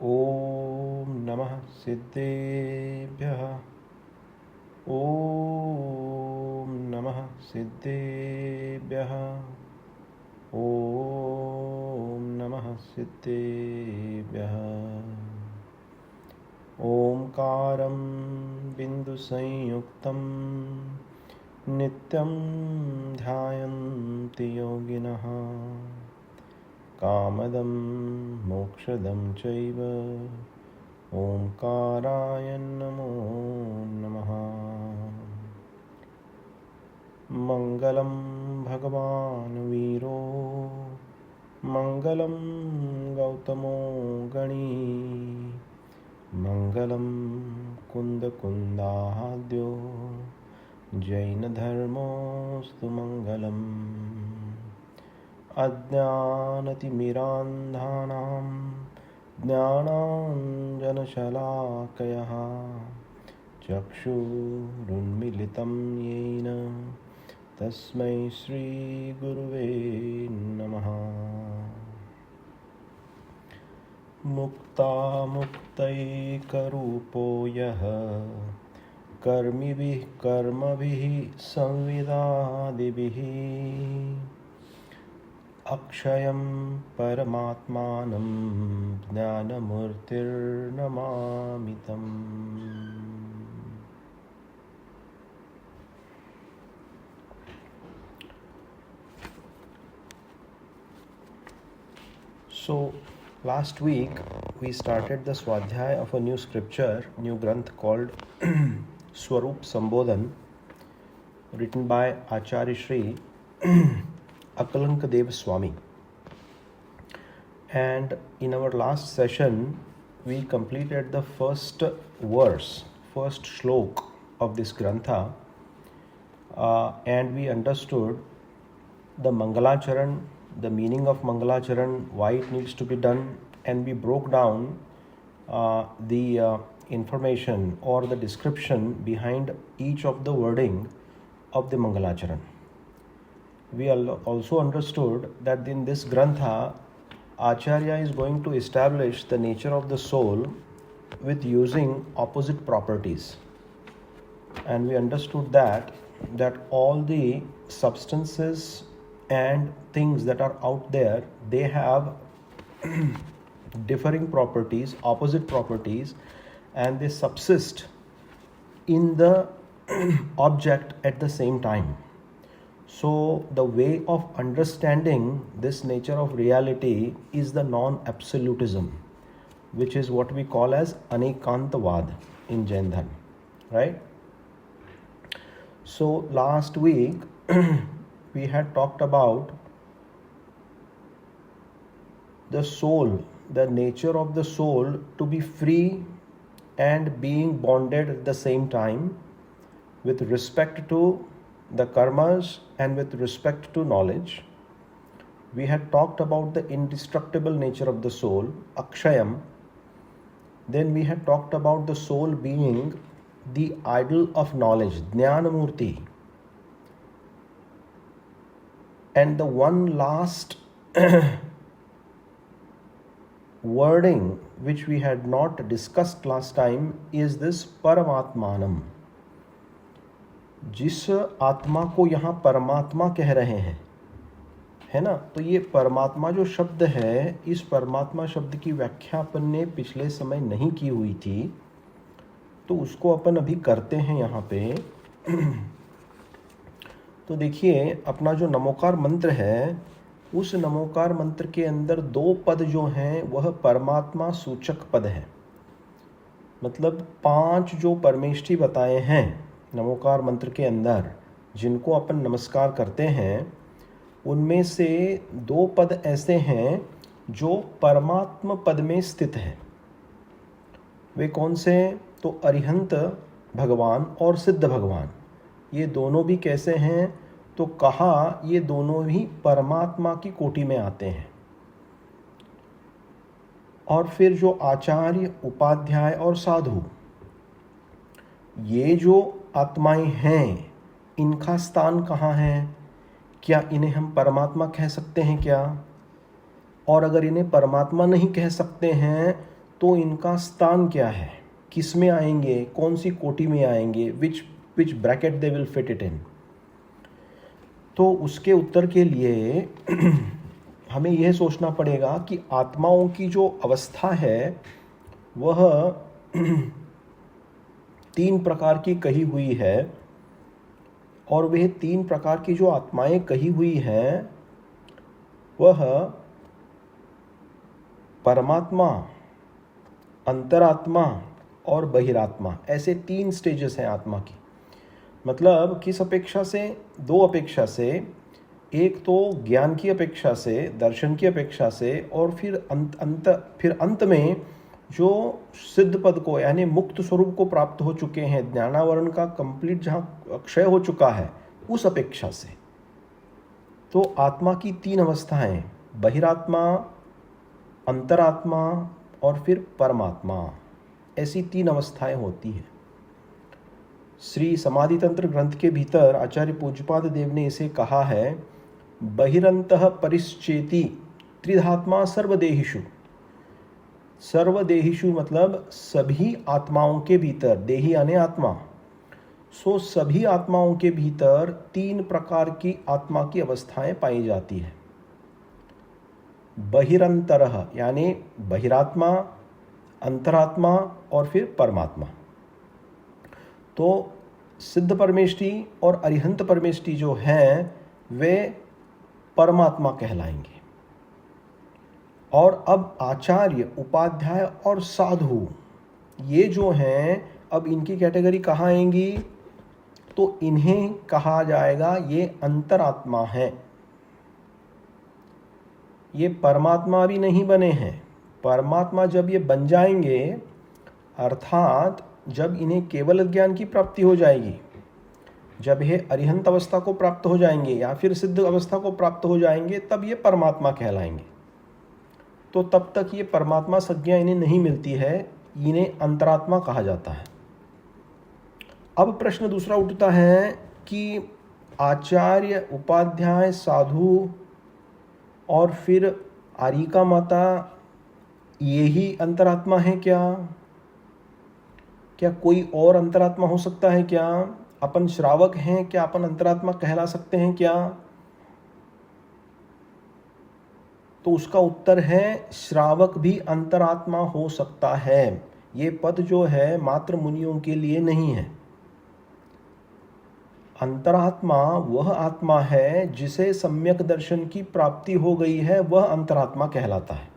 ॐ नमः सिद्धेभ्यः। ॐ नमः सिद्धेभ्यः। ॐ नमः सिद्धेभ्यः। ओंकारं बिन्दुसंयुक्तं नित्यं ध्यायन्ति योगिनः। कामदं मोक्षदं चैव ओंकाराय नमो नमः। मंगलं भगवान् वीरो मंगलं गौतमो गणी मंगलं कुन्दकुन्दाद्यो जैनधर्मोऽस्तु मंगलम्। अज्ञानतिमिरान्धानां ज्ञानाञ्जनशलाकयः चक्षुरुन्मीलितं येन तस्मै श्रीगुरुवे नमः। मुक्तामुक्तैकरूपो यः कर्मिभिः कर्मभिः संविदादिभिः अक्षयं परमात्मानं ज्ञानमूर्तिर्नमामि तम्। So last week we started the swadhyay of a new scripture, new granth called Swarup Sambodhan, written by Acharya Shri Akalankadev Swami. And in our last session we completed the first verse, first shlok of this grantha, and we understood the Mangalacharan, the meaning of Mangalacharan, why it needs to be done, and we broke down the information or the description behind each of the wording of the Mangalacharan. We also understood that in this grantha, Acharya is going to establish the nature of the soul with using opposite properties. And we understood that all the substances and things that are out there, they have differing properties, opposite properties, and they subsist in the object at the same time. So the way of understanding this nature of reality is the non-absolutism, which is what we call as Anekantavad in Jain Dharma, right? So last week we had talked about the soul, the nature of the soul to be free and being bonded at the same time with respect to the karmas and with respect to knowledge. We had talked about the indestructible nature of the soul, Akshayam. Then we had talked about the soul being the idol of knowledge, Jnanamurti. And the one last wording which we had not discussed last time is this Paramatmanam. जिस आत्मा को यहाँ परमात्मा कह रहे हैं, है ना, तो ये परमात्मा जो शब्द है, इस परमात्मा शब्द की व्याख्या अपन ने पिछले समय नहीं की हुई थी, तो उसको अपन अभी करते हैं यहाँ पे। तो देखिए, अपना जो नमोकार मंत्र है, उस नमोकार मंत्र के अंदर दो पद जो हैं वह परमात्मा सूचक पद है। मतलब 5 जो परमेष्ठी बताए हैं नमोकार मंत्र के अंदर, जिनको अपन नमस्कार करते हैं, उनमें से 2 पद ऐसे हैं जो परमात्म पद में स्थित हैं। वे कौन से? तो अरिहंत भगवान और सिद्ध भगवान, ये दोनों भी कैसे हैं? तो कहा ये दोनों भी परमात्मा की कोटि में आते हैं। और फिर जो आचार्य, उपाध्याय और साधु, ये जो आत्माएं हैं, इनका स्थान कहाँ है? क्या इन्हें हम परमात्मा कह सकते हैं क्या? और अगर इन्हें परमात्मा नहीं कह सकते हैं तो इनका स्थान क्या है, किस में आएंगे, कौन सी कोटि में आएंगे, which bracket they will fit it in. तो उसके उत्तर के लिए हमें यह सोचना पड़ेगा कि आत्माओं की जो अवस्था है वह 3 प्रकार की कही हुई है, और वह 3 प्रकार की जो आत्माएं कही हुई हैं वह परमात्मा, अंतरात्मा और बहिरात्मा, ऐसे 3 स्टेजेस हैं आत्मा की। मतलब किस अपेक्षा से, 2 अपेक्षा से, एक तो ज्ञान की अपेक्षा से, दर्शन की अपेक्षा से, और फिर अंत में जो सिद्ध पद को यानी मुक्त स्वरूप को प्राप्त हो चुके हैं, ज्ञानावरण का कंप्लीट जहाँ क्षय हो चुका है, उस अपेक्षा से। तो आत्मा की 3 अवस्थाएं, बहिरात्मा, अंतरात्मा और फिर परमात्मा, ऐसी 3 अवस्थाएं होती हैं। श्री समाधि तंत्र ग्रंथ के भीतर आचार्य पूज्यपाद देव ने इसे कहा है, बहिरंतः परिश्चेति त्रिधात्मा सर्वदेहिषु। सर्वदेहिषु मतलब सभी आत्माओं के भीतर, देही यानी आत्मा। सो सभी आत्माओं के भीतर 3 प्रकार की आत्मा की अवस्थाएं पाई जाती है। बहिरंतरः यानी बहिरात्मा, अंतरात्मा और फिर परमात्मा। तो सिद्ध परमेष्टि और अरिहंत परमेष्टि जो हैं वे परमात्मा कहलाएंगे। और अब आचार्य, उपाध्याय और साधु, ये जो हैं, अब इनकी कैटेगरी कहाँ आएंगी, तो इन्हें कहा जाएगा ये अंतरात्मा है। ये परमात्मा भी नहीं बने हैं। परमात्मा जब ये बन जाएंगे, अर्थात जब इन्हें केवल ज्ञान की प्राप्ति हो जाएगी, जब ये अरिहंत अवस्था को प्राप्त हो जाएंगे या फिर सिद्ध अवस्था को प्राप्त हो जाएंगे, तब ये परमात्मा कहलाएंगे। तो तब तक ये परमात्मा संज्ञा इन्हें नहीं मिलती है, इन्हें अंतरात्मा कहा जाता है। अब प्रश्न दूसरा उठता है कि आचार्य, उपाध्याय, साधु और फिर आरिका माता, ये ही अंतरात्मा है क्या? क्या कोई और अंतरात्मा हो सकता है क्या? अपन श्रावक हैं, क्या अपन अंतरात्मा कहला सकते हैं क्या? तो उसका उत्तर है, श्रावक भी अंतरात्मा हो सकता है। ये पद जो है मात्र मुनियों के लिए नहीं है। अंतरात्मा वह आत्मा है जिसे सम्यक दर्शन की प्राप्ति हो गई है, वह अंतरात्मा कहलाता है।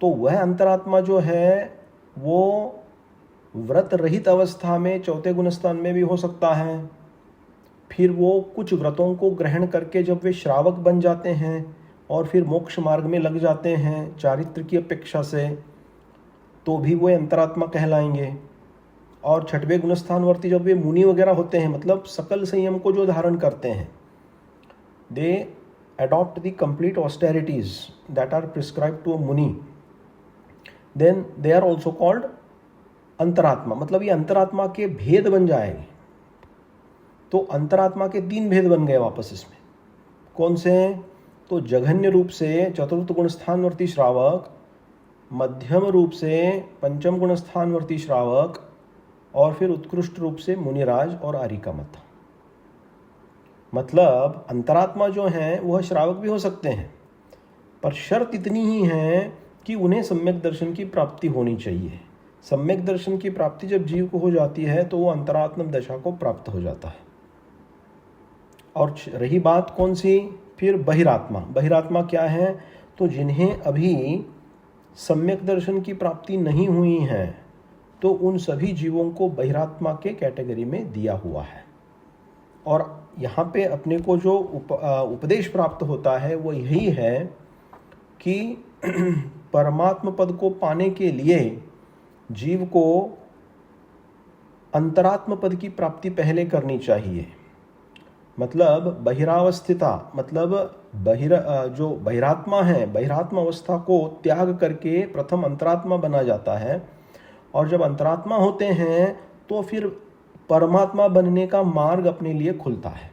तो वह अंतरात्मा जो है वो व्रत रहित अवस्था में 4थे गुणस्थान में भी हो सकता है। फिर वो कुछ व्रतों को ग्रहण करके जब वे श्रावक बन जाते हैं और फिर मोक्ष मार्ग में लग जाते हैं चारित्र की अपेक्षा से, तो भी वो अंतरात्मा कहलाएंगे। और 6वें गुणस्थानवर्ती जब वे मुनि वगैरह होते हैं, मतलब सकल संयम को जो धारण करते हैं, they adopt the complete austerities that are prescribed to a muni, then they are also called antaratma. मतलब ये अंतरात्मा के भेद बन जाएंगे। तो अंतरात्मा के 3 भेद बन गए वापस इसमें। कौन से? तो जघन्य रूप से 4th गुणस्थानवर्ती श्रावक, मध्यम रूप से 5th गुणस्थानवर्ती श्रावक, और फिर उत्कृष्ट रूप से मुनिराज और आरिका माता। मतलब अंतरात्मा जो हैं वह श्रावक भी हो सकते हैं, पर शर्त इतनी ही है कि उन्हें सम्यक दर्शन की प्राप्ति होनी चाहिए। सम्यक दर्शन की प्राप्ति जब जीव को हो जाती है तो वो अंतरात्म दशा को प्राप्त हो जाता है। और रही बात कौन सी? फिर बहिरात्मा। बहिरात्मा क्या है? तो जिन्हें अभी सम्यक दर्शन की प्राप्ति नहीं हुई है, तो उन सभी जीवों को बहिरात्मा के कैटेगरी में दिया हुआ है। और यहाँ पे अपने को जो उपदेश प्राप्त होता है वो यही है कि परमात्म पद को पाने के लिए जीव को अंतरात्म पद की प्राप्ति पहले करनी चाहिए। मतलब बहिरावस्थिता, मतलब जो बहिरात्मा है, बहिरात्मा अवस्था को त्याग करके प्रथम अंतरात्मा बना जाता है। और जब अंतरात्मा होते हैं तो फिर परमात्मा बनने का मार्ग अपने लिए खुलता है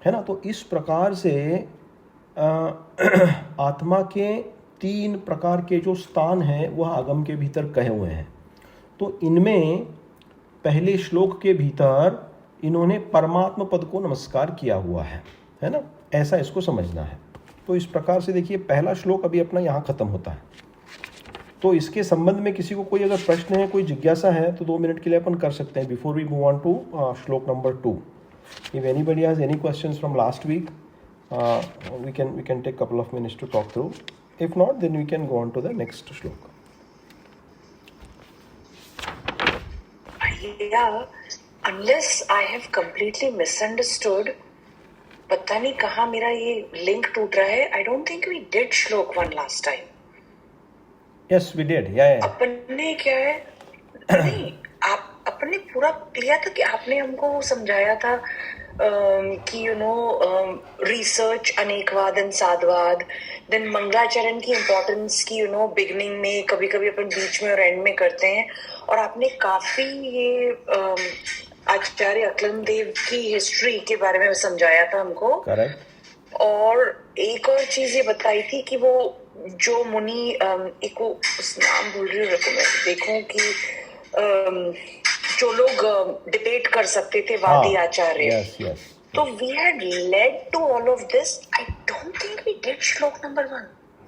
ना। तो इस प्रकार से आत्मा के 3 प्रकार के जो स्थान हैं वह आगम के भीतर कहे हुए हैं। तो इनमें पहले श्लोक के भीतर इन्होंने परमात्मा पद को नमस्कार किया हुआ है ना, ऐसा इसको समझना है। तो इस प्रकार से देखिए पहला श्लोक अभी अपना यहाँ खत्म होता है। तो इसके संबंध में किसी को कोई अगर प्रश्न है, कोई जिज्ञासा है तो 2 मिनट के लिए अपन कर सकते हैं before we move on to shloka number 2। If anybody has any questions from last week we can take couple of minutes to talk through. If not, then we can go on to the next shloka. Yeah, unless I have completely misunderstood, पता नहीं कहाँ मेरा ये link टूट रहा है। I don't think we did श्लोक 1 last time. Yes, we did. Yeah. अपने क्या है नहीं, आप अपने पूरा लिया था कि आपने हमको समझाया था कि रिसर्च अनेकवाद एंड साधवाद, देन मंगलाचरण की इम्पोर्टेंस की बिगनिंग में कभी कभी अपन बीच में और एंड में करते हैं, और आपने काफी ये आचार्य अक्लम देव की हिस्ट्री के बारे में समझाया था हमको। करेक्ट। और एक और चीज ये बताई थी कि वो जो मुनि एक वो उस नाम भूल रही हूँ, मैं देखूं कि जो लोग डिबेट कर सकते थे, वादी आचार्य। yes. तो we had led to all of this. I don't think we did श्लोक number 1.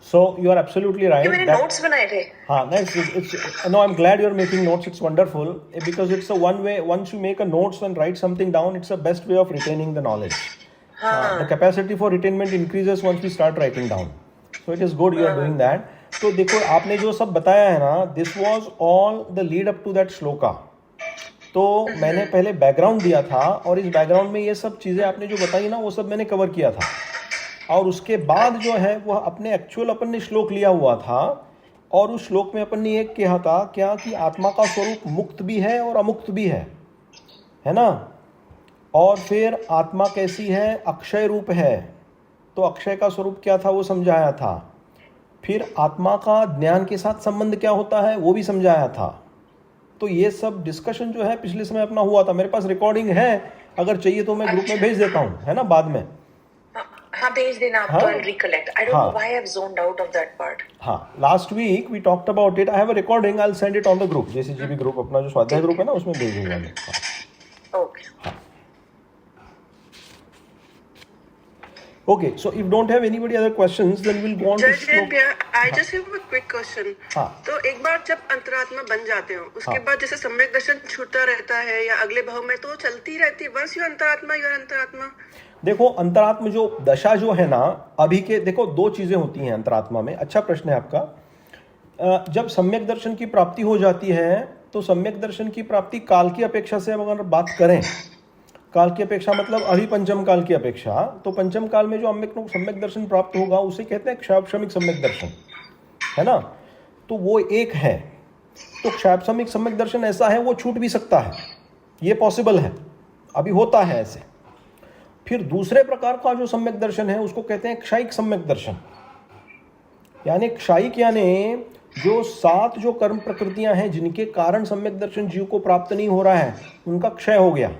So you are absolutely right. मैंने नोट्स बनाए थे। हाँ, no, I'm glad you're making notes. It's wonderful because it's a one way. Once you make a notes and write something down, it's the best way of retaining the knowledge. The capacity for retainment increases once we start writing down. So it is good you are doing that. तो देखो आपने जो सब बताया है ना, this was all the lead up to that shloka. तो मैंने पहले बैकग्राउंड दिया था और इस बैकग्राउंड में ये सब चीज़ें आपने जो बताई ना वो सब मैंने कवर किया था, और उसके बाद जो है वह अपने एक्चुअल अपन ने श्लोक लिया हुआ था, और उस श्लोक में अपन ने एक कहा था क्या कि आत्मा का स्वरूप मुक्त भी है और अमुक्त भी है ना। और फिर आत्मा कैसी है, अक्षय रूप है, तो अक्षय का स्वरूप क्या था वो समझाया था। फिर आत्मा का ज्ञान के साथ संबंध क्या होता है वो भी समझाया था। तो ये सब डिस्कशन जो है पिछले समय अपना हुआ था। मेरे पास रिकॉर्डिंग है, अगर चाहिए तो मैं ग्रुप में भेज देता हूँ, है ना, बाद में। हाँ भेज देना आप। तो recollect. I don't know why I have zoned out of that part. हाँ, last week we talked about it. I have a recording. I'll send it on the group. JCGB group, अपना जो स्वाध्याय ग्रुप है ना, उसमें भेज दूंगा मैं। Okay. हाँ। Okay, so if don't have anybody other questions, then we'll go on to श्लोक। I just have a quick question. हाँ। तो एक बार जब अंतरात्मा बन जाते हो, उसके बाद जैसे सम्यक दर्शन छूटता रहता है या अगले भाव में, तो चलती रहती है। वंस यू अंतरात्मा। देखो अंतरात्मा जो दशा जो है ना, अभी के देखो 2 चीजें होती हैं अंतरात्मा में। अच्छा प्रश्न है आपका। जब सम्यक दर्शन की प्राप्ति हो जाती है तो सम्यक दर्शन की प्राप्ति काल की अपेक्षा से अगर बात करें, काल की अपेक्षा मतलब अभी पंचम काल की अपेक्षा, तो पंचम काल में जो सम्यक दर्शन प्राप्त होगा उसे कहते हैं क्षापशमिक सम्यक दर्शन, है ना। तो वो एक है। तो क्षापशमिक सम्यक दर्शन ऐसा है, वो छूट भी सकता है, ये पॉसिबल है, अभी होता है ऐसे। फिर दूसरे प्रकार का जो सम्यक दर्शन है उसको कहते हैं क्षयिक सम्यक दर्शन। यानी क्षयिक यानी जो 7 जो कर्म प्रकृतियां हैं जिनके कारण सम्यक दर्शन जीव को प्राप्त नहीं हो रहा है, उनका क्षय हो गया,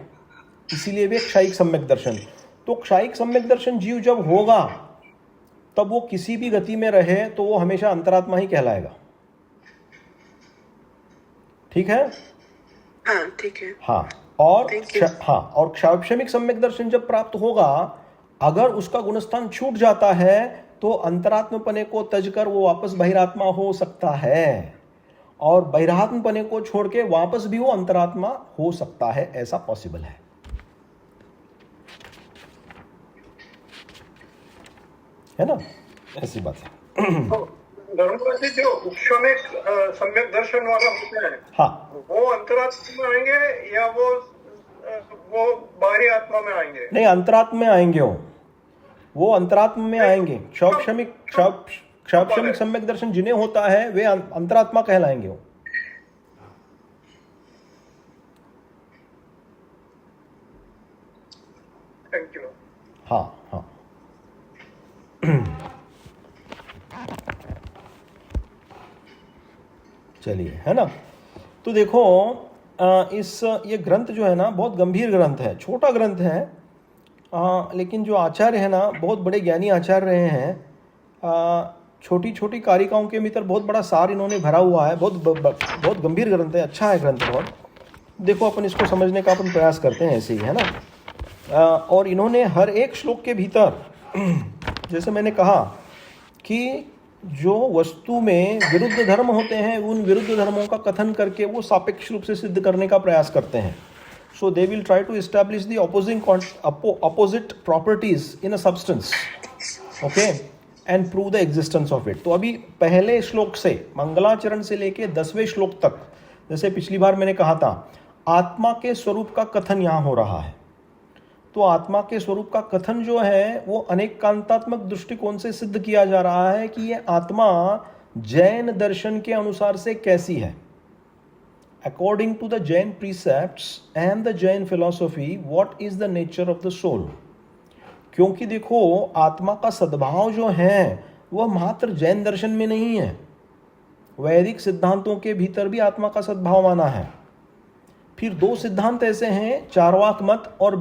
इसीलिए वे क्षयिक सम्यक दर्शन। तो क्षयिक सम्यक दर्शन जीव जब होगा तब वो किसी भी गति में रहे तो वो हमेशा अंतरात्मा ही कहलाएगा। ठीक है? हाँ ठीक है। हाँ, और और क्षापशमिक सम्यक दर्शन जब प्राप्त होगा, अगर उसका गुणस्थान छूट जाता है तो अंतरात्मपने को तजकर वो वापस बहिरात्मा हो सकता है, और बहिरात्मपने को छोड़ के वापस भी वो अंतरात्मा हो सकता है, ऐसा पॉसिबल है ना, ऐसी बात है। धर्मवासी जो उपशमिक सम्यक दर्शन वाला होता है, हाँ, वो अंतरात्मा में आएंगे या वो बाहरी आत्मा में आएंगे? नहीं, अंतरात्मा में आएंगे वो अंतरात्मा में आएंगे। क्षापशमिक सम्यक दर्शन जिन्हें होता है वे अंतरात्मा कहलाएंगे वो। Thank you. हाँ हाँ। चलिए, है ना। तो देखो ये ग्रंथ जो है ना बहुत गंभीर ग्रंथ है, छोटा ग्रंथ है, लेकिन जो आचार्य है ना बहुत बड़े ज्ञानी आचार्य रहे हैं। छोटी छोटी कारिकाओं के भीतर बहुत बड़ा सार इन्होंने भरा हुआ है। बहुत गंभीर ग्रंथ है, अच्छा है ग्रंथ बहुत। देखो अपन इसको समझने का अपन प्रयास करते हैं ऐसे ही, है ना। और इन्होंने हर एक श्लोक के भीतर जैसे मैंने कहा कि जो वस्तु में विरुद्ध धर्म होते हैं उन विरुद्ध धर्मों का कथन करके वो सापेक्ष रूप से सिद्ध करने का प्रयास करते हैं। So they will try to establish the opposite properties in a substance, okay, and prove the existence of it. तो अभी पहले श्लोक से मंगलाचरण से लेके 10वें श्लोक तक, जैसे पिछली बार मैंने कहा था, आत्मा के स्वरूप का कथन यहाँ हो रहा है। तो आत्मा के स्वरूप का कथन जो है वो अनेक कांतात्मक दृष्टिकोण से सिद्ध किया जा रहा है कि ये आत्मा जैन दर्शन के अनुसार से कैसी है। According to the Jain precepts and the Jain philosophy, what is the nature of the soul. क्योंकि देखो आत्मा का सद्भाव जो है वह मात्र जैन दर्शन में नहीं है, वैदिक सिद्धांतों के भीतर भी आत्मा का सद्भाव माना है। फिर दो सिद्धांत ऐसे हैं, चार्वाक मत और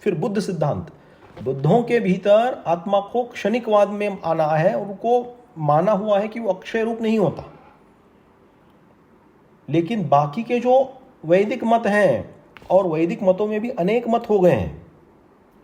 फिर बुद्ध सिद्धांत। बुद्धों के भीतर आत्मा को क्षणिकवाद में आना है और उनको माना हुआ है कि वो अक्षय रूप नहीं होता। लेकिन बाकी के जो वैदिक मत हैं, और वैदिक मतों में भी अनेक मत हो गए हैं,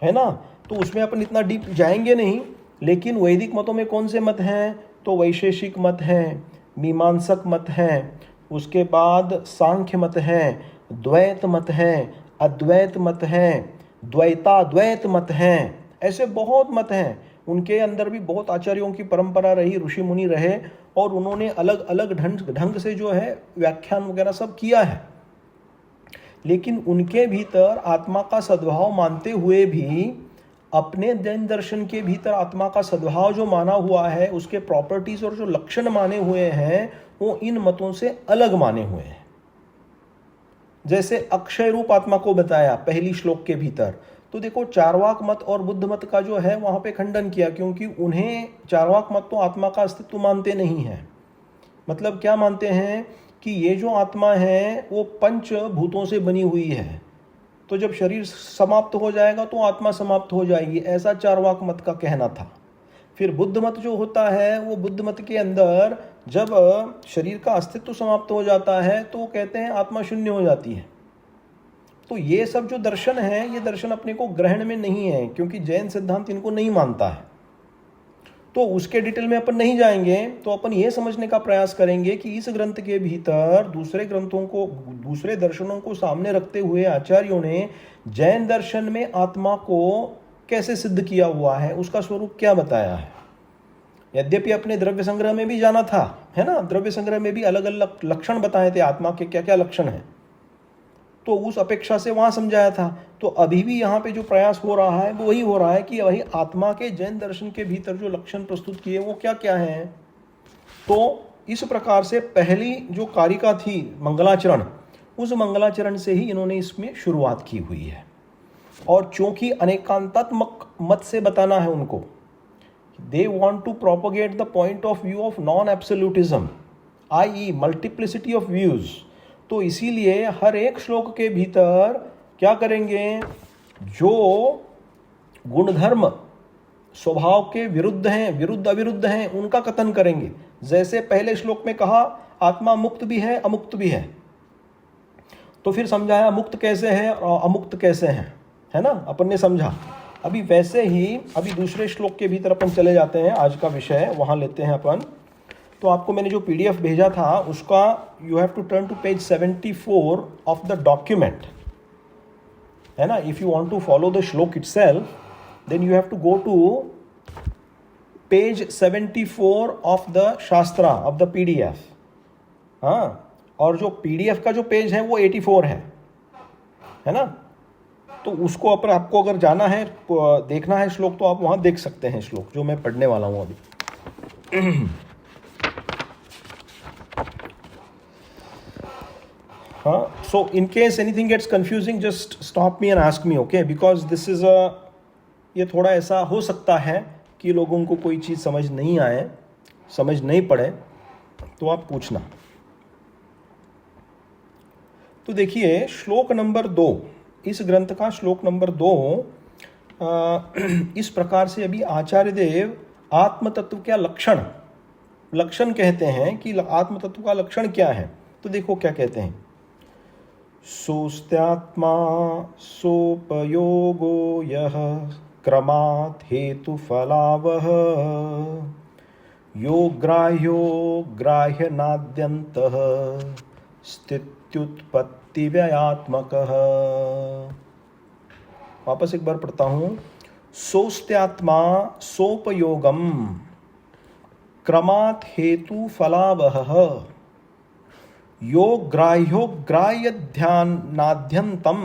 है ना, तो उसमें अपन इतना डीप जाएंगे नहीं। लेकिन वैदिक मतों में कौन से मत हैं, तो वैशेषिक मत हैं, मीमांसक मत हैं, उसके बाद सांख्य मत हैं, द्वैत मत हैं, अद्वैत मत हैं, द्वैताद्वैत मत हैं, ऐसे बहुत मत हैं। उनके अंदर भी बहुत आचार्यों की परंपरा रही, ऋषि मुनि रहे, और उन्होंने अलग अलग ढंग से जो है व्याख्यान वगैरह सब किया है। लेकिन उनके भीतर आत्मा का सद्भाव मानते हुए भी अपने जैन दर्शन के भीतर आत्मा का सद्भाव जो माना हुआ है, उसके प्रॉपर्टीज और जो लक्षण माने हुए हैं वो इन मतों से अलग माने हुए हैं। जैसे अक्षय रूप आत्मा को बताया पहली श्लोक के भीतर, तो देखो चार्वाक मत और बुद्ध मत का जो है वहां पे खंडन किया, क्योंकि उन्हें चार्वाक मत तो आत्मा का अस्तित्व मानते नहीं है। मतलब क्या मानते हैं कि ये जो आत्मा है वो पंच भूतों से बनी हुई है, तो जब शरीर समाप्त हो जाएगा तो आत्मा समाप्त हो जाएगी, ऐसा चार्वाक मत का कहना था। फिर बुद्ध मत जो होता है, वो बुद्ध मत के अंदर जब शरीर का अस्तित्व समाप्त हो जाता है तो वो कहते हैं आत्मा शून्य हो जाती है। तो ये सब जो दर्शन है, ये दर्शन अपने को ग्रहण में नहीं है, क्योंकि जैन सिद्धांत इनको नहीं मानता है। तो उसके डिटेल में अपन नहीं जाएंगे। तो अपन ये समझने का प्रयास करेंगे कि इस ग्रंथ के भीतर दूसरे ग्रंथों को, दूसरे दर्शनों को सामने रखते हुए आचार्यों ने जैन दर्शन में आत्मा को कैसे सिद्ध किया हुआ है, उसका स्वरूप क्या बताया है। यद्यपि अपने द्रव्य संग्रह में भी जाना था, है ना, द्रव्य संग्रह में भी अलग अलग लक्षण बताए थे आत्मा के, क्या क्या लक्षण हैं, तो उस अपेक्षा से वहां समझाया था। तो अभी भी यहाँ पे जो प्रयास हो रहा है वो वही हो रहा है कि वही आत्मा के जैन दर्शन के भीतर जो लक्षण प्रस्तुत किए वो क्या क्या हैं। तो इस प्रकार से पहली जो कारिका थी मंगलाचरण, उस मंगलाचरण से ही इन्होंने इसमें शुरुआत की हुई है। और चूंकि अनेकांतात्मक मत से बताना है उनको, they want to propagate the point of view of non absolutism, i.e. Multiplicity of views, तो इसीलिए हर एक श्लोक के भीतर क्या करेंगे, जो गुणधर्म स्वभाव के विरुद्ध हैं, विरुद्ध अविरुद्ध हैं, उनका कथन करेंगे। जैसे पहले श्लोक में कहा आत्मा मुक्त भी है अमुक्त भी है, तो फिर समझाया मुक्त कैसे है और अमुक्त कैसे है ना, अपन ने समझा। अभी वैसे ही अभी दूसरे श्लोक के भीतर अपन चले जाते हैं, आज का विषय वहां लेते हैं अपन। तो आपको मैंने जो PDF भेजा था उसका you have to turn to page 74 of the document, है ना। If you want to follow the shloka itself, then you have to go to page 74 of the shastra of the PDF। हाँ, और जो PDF का जो पेज है वो 84 है ना। तो उसको अपन, आपको अगर जाना है, देखना है श्लोक, तो आप वहां देख सकते हैं श्लोक जो मैं पढ़ने वाला हूं अभी। हाँ, so in case anything gets confusing, just stop me and ask me, okay, because this is ये थोड़ा ऐसा हो सकता है कि लोगों को कोई चीज़ समझ नहीं आए, समझ नहीं पड़े, तो आप पूछना। तो देखिए श्लोक नंबर 2, इस ग्रंथ का श्लोक नंबर 2 इस प्रकार से अभी आचार्य देव आत्म तत्व का लक्षण लक्षण कहते हैं कि आत्म तत्व का लक्षण क्या है। तो देखो क्या कहते हैं, सोस्त्यात्मा सोपयोगो यह क्रमात् हेतु फलावह यो ग्राह्यो ग्राह्य नाद्यन्तः स्थित्युत्पत्ति व्ययात्मकः। वापस एक बार पढ़ता हूँ, सोस्त्यात्मा सोपयोगम क्रमात् हेतु फलावह यो ग्राह्यो ग्राह्य ध्यानाद्यंतम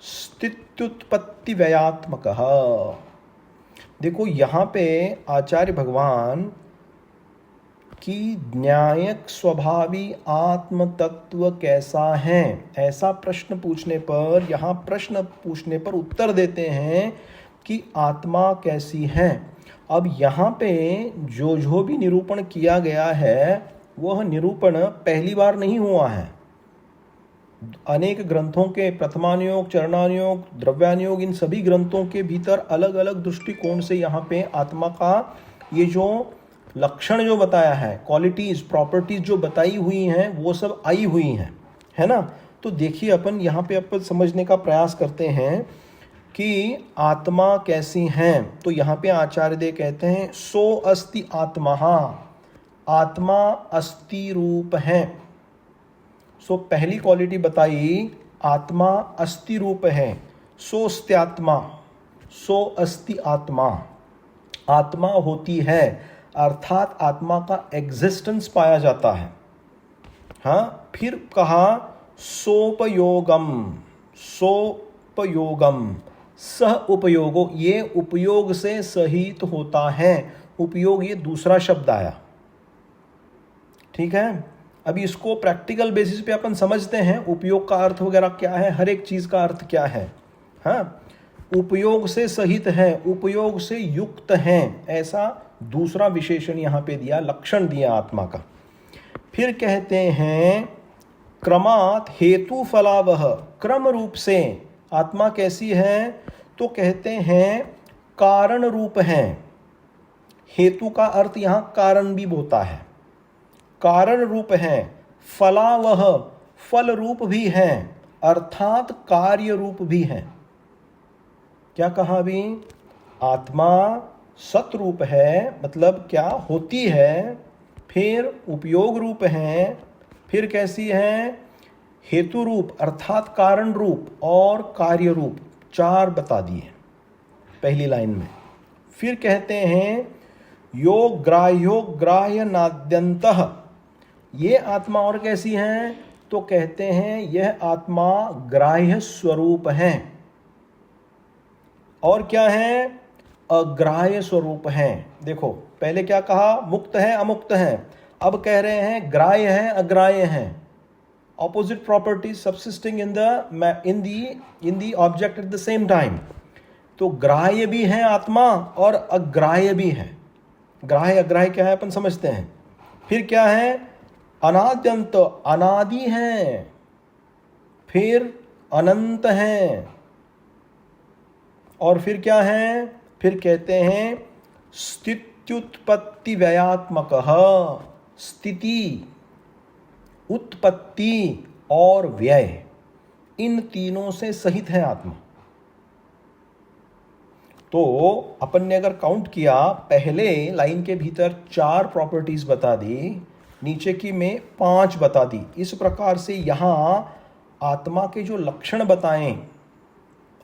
स्थित्युत्पत्ति व्ययात्मकः। देखो यहाँ पे आचार्य भगवान की न्यायिक स्वभावी आत्म तत्व कैसा है, ऐसा प्रश्न पूछने पर, यहाँ प्रश्न पूछने पर उत्तर देते हैं कि आत्मा कैसी है। अब यहाँ पे जो भी निरूपण किया गया है वह निरूपण पहली बार नहीं हुआ है। अनेक ग्रंथों के प्रथमानुयोग, चरणानुयोग, द्रव्यानुयोग, इन सभी ग्रंथों के भीतर अलग अलग दृष्टिकोण से यहाँ पे आत्मा का ये जो लक्षण जो बताया है, क्वालिटीज़, प्रॉपर्टीज़ जो बताई हुई हैं, वो सब आई हुई हैं, है ना। तो देखिए अपन यहाँ पे अपन समझने का प्रयास करते हैं कि आत्मा कैसी हैं। तो यहाँ पे आचार्य देव कहते हैं सो अस्ति आत्मा, आत्मा अस्ति रूप है। सो पहली क्वालिटी बताई, आत्मा अस्ति रूप है। सोस्त्यात्मा, सो अस्ति आत्मा, आत्मा होती है, अर्थात आत्मा का एग्जिस्टेंस पाया जाता है। हाँ, फिर कहा सोपयोगम, सोपयोगम सह उपयोगो, ये उपयोग से सहित होता है। उपयोग ये दूसरा शब्द आया, ठीक है। अभी इसको प्रैक्टिकल बेसिस पे अपन समझते हैं, उपयोग का अर्थ वगैरह क्या है, हर एक चीज़ का अर्थ क्या है। हाँ, उपयोग से सहित है, उपयोग से युक्त हैं, ऐसा दूसरा विशेषण यहाँ पे दिया, लक्षण दिया आत्मा का। फिर कहते हैं क्रमात् हेतु फलावह, क्रम रूप से आत्मा कैसी है, तो कहते हैं कारण रूप है। हेतु का अर्थ यहाँ कारण भी होता है, कारण रूप है। फलावह, फल रूप भी है, अर्थात कार्य रूप भी है। क्या कहा अभी, आत्मा सतरूप है, मतलब क्या होती है, फिर उपयोग रूप है, फिर कैसी है, हेतु रूप अर्थात कारण रूप, और कार्य रूप, चार बता दिए पहली लाइन में। फिर कहते हैं यो ग्राह्यो ग्राह्य नाद्यंतः, ये आत्मा और कैसी है, तो कहते हैं यह आत्मा ग्राह्य स्वरूप है। और क्या है, अग्राह्य स्वरूप है। देखो पहले क्या कहा, मुक्त है अमुक्त है, अब कह रहे हैं ग्राह्य है अग्राह्य है। Opposite properties subsisting in the object at the same time. तो ग्राह्य भी है आत्मा और अग्राह्य भी है। ग्राह्य अग्राह्य क्या है अपन समझते हैं। फिर क्या है, अनाद्यंत, अनादि है, फिर अनंत है, और फिर क्या है, फिर कहते हैं स्थित्युत्पत्ति व्ययात्मकः, स्थिति, उत्पत्ति और व्यय, इन तीनों से सहित है आत्मा। तो अपन ने अगर काउंट किया, पहले लाइन के भीतर 4 प्रॉपर्टीज बता दी, नीचे की में 5 बता दी। इस प्रकार से यहाँ आत्मा के जो लक्षण बताएं,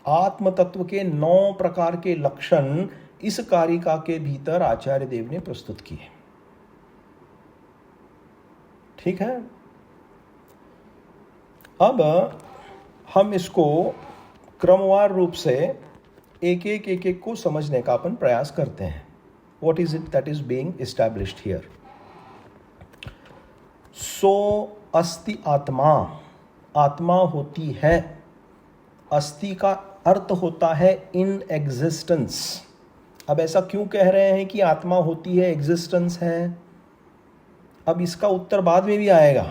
आत्म तत्व के 9 प्रकार के लक्षण इस कारिका के भीतर आचार्य देव ने प्रस्तुत किए। ठीक है, अब हम इसको क्रमवार रूप से एक एक को समझने का अपन प्रयास करते हैं। What is it that is being established here? सो अस्ति आत्मा, आत्मा होती है। अस्ति का अर्थ होता है इन एग्जिस्टेंस। अब ऐसा क्यों कह रहे हैं कि आत्मा होती है, एग्जिस्टेंस है? अब इसका उत्तर बाद में भी आएगा,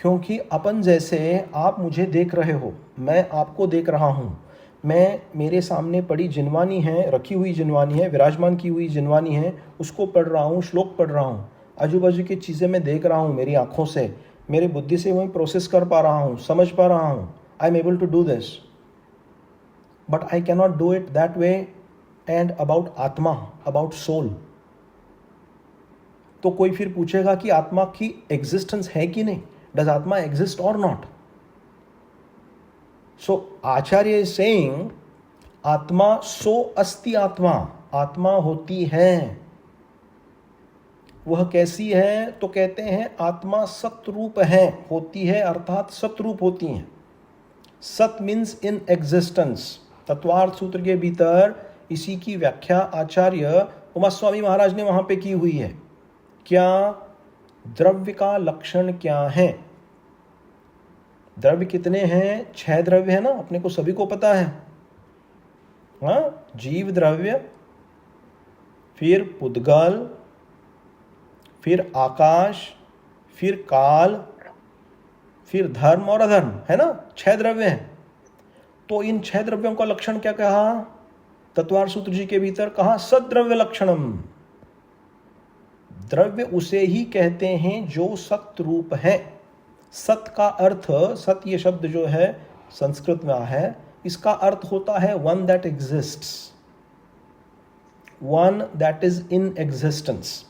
क्योंकि अपन जैसे आप मुझे देख रहे हो, मैं आपको देख रहा हूँ, मैं मेरे सामने पड़ी जिनवानी है, रखी हुई जिनवानी है, विराजमान की हुई जिनवानी है, उसको पढ़ रहा हूँ, श्लोक पढ़ रहा हूँ। आजू बाजू की चीज़ें मैं देख रहा हूँ मेरी आँखों से, मेरी बुद्धि से वही प्रोसेस कर पा रहा हूँ, समझ पा रहा हूँ, I am able to do this, but I can not do it that way. And about आत्मा, अबाउट सोल, तो कोई फिर पूछेगा कि आत्मा की एग्जिस्टेंस है कि नहीं, डज आत्मा एग्जिस्ट और not? So Acharya is saying आत्मा सो अस्ति आत्मा, आत्मा होती है। वह कैसी है? तो कहते हैं आत्मा सतरूप है, होती है अर्थात सतरूप होती हैं। सत मीन्स इन एग्जिस्टेंस। तत्वार्थ सूत्र के भीतर इसी की व्याख्या आचार्य उमा स्वामी महाराज ने वहां पे की हुई है। क्या? द्रव्य का लक्षण क्या है? द्रव्य कितने हैं? 6 द्रव्य है ना, अपने को सभी को पता है। हाँ, जीव द्रव्य, फिर पुद्गल, फिर आकाश, फिर काल, फिर धर्म और अधर्म, है ना, 6 द्रव्य हैं। तो इन 6 द्रव्यों का लक्षण क्या कहा? तत्वार्थ सूत्र जी के भीतर कहा सद्रव्य लक्षणम। द्रव्य उसे ही कहते हैं जो सत रूप है। सत का अर्थ, सत ये शब्द जो है संस्कृत में है, इसका अर्थ होता है one that exists, one that is in existence.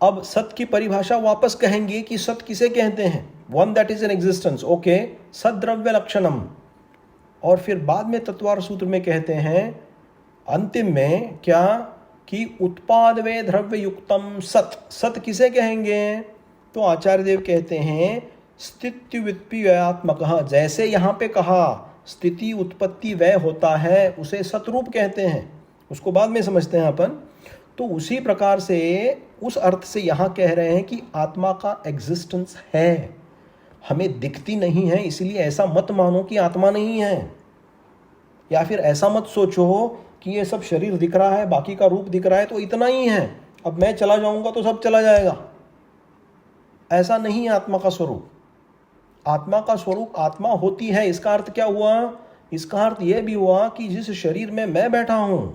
अब सत की परिभाषा वापस कहेंगे कि सत किसे कहते हैं? One that is in existence, okay, सद्रव्य लक्षणम। और फिर बाद में तत्वार्थ सूत्र में कहते हैं अंतिम में क्या कि उत्पाद वे द्रव्य युक्तम सत। सत किसे कहेंगे? तो आचार्य देव कहते हैं स्थिति व्युत्पत्ति व्ययात्मक। जैसे यहाँ पे कहा स्थिति उत्पत्ति व्यय होता है उसे सतरूप कहते हैं, उसको बाद में समझते हैं अपन। तो उसी प्रकार से उस अर्थ से यहाँ कह रहे हैं कि आत्मा का एग्जिस्टेंस है, हमें दिखती नहीं है, इसलिए ऐसा मत मानो कि आत्मा नहीं है, या फिर ऐसा मत सोचो कि ये सब शरीर दिख रहा है, बाकी का रूप दिख रहा है तो इतना ही है, अब मैं चला जाऊंगा तो सब चला जाएगा। ऐसा नहीं है आत्मा का स्वरूप। आत्मा का स्वरूप आत्मा होती है। इसका अर्थ क्या हुआ? इसका अर्थ यह भी हुआ कि जिस शरीर में मैं बैठा हूं,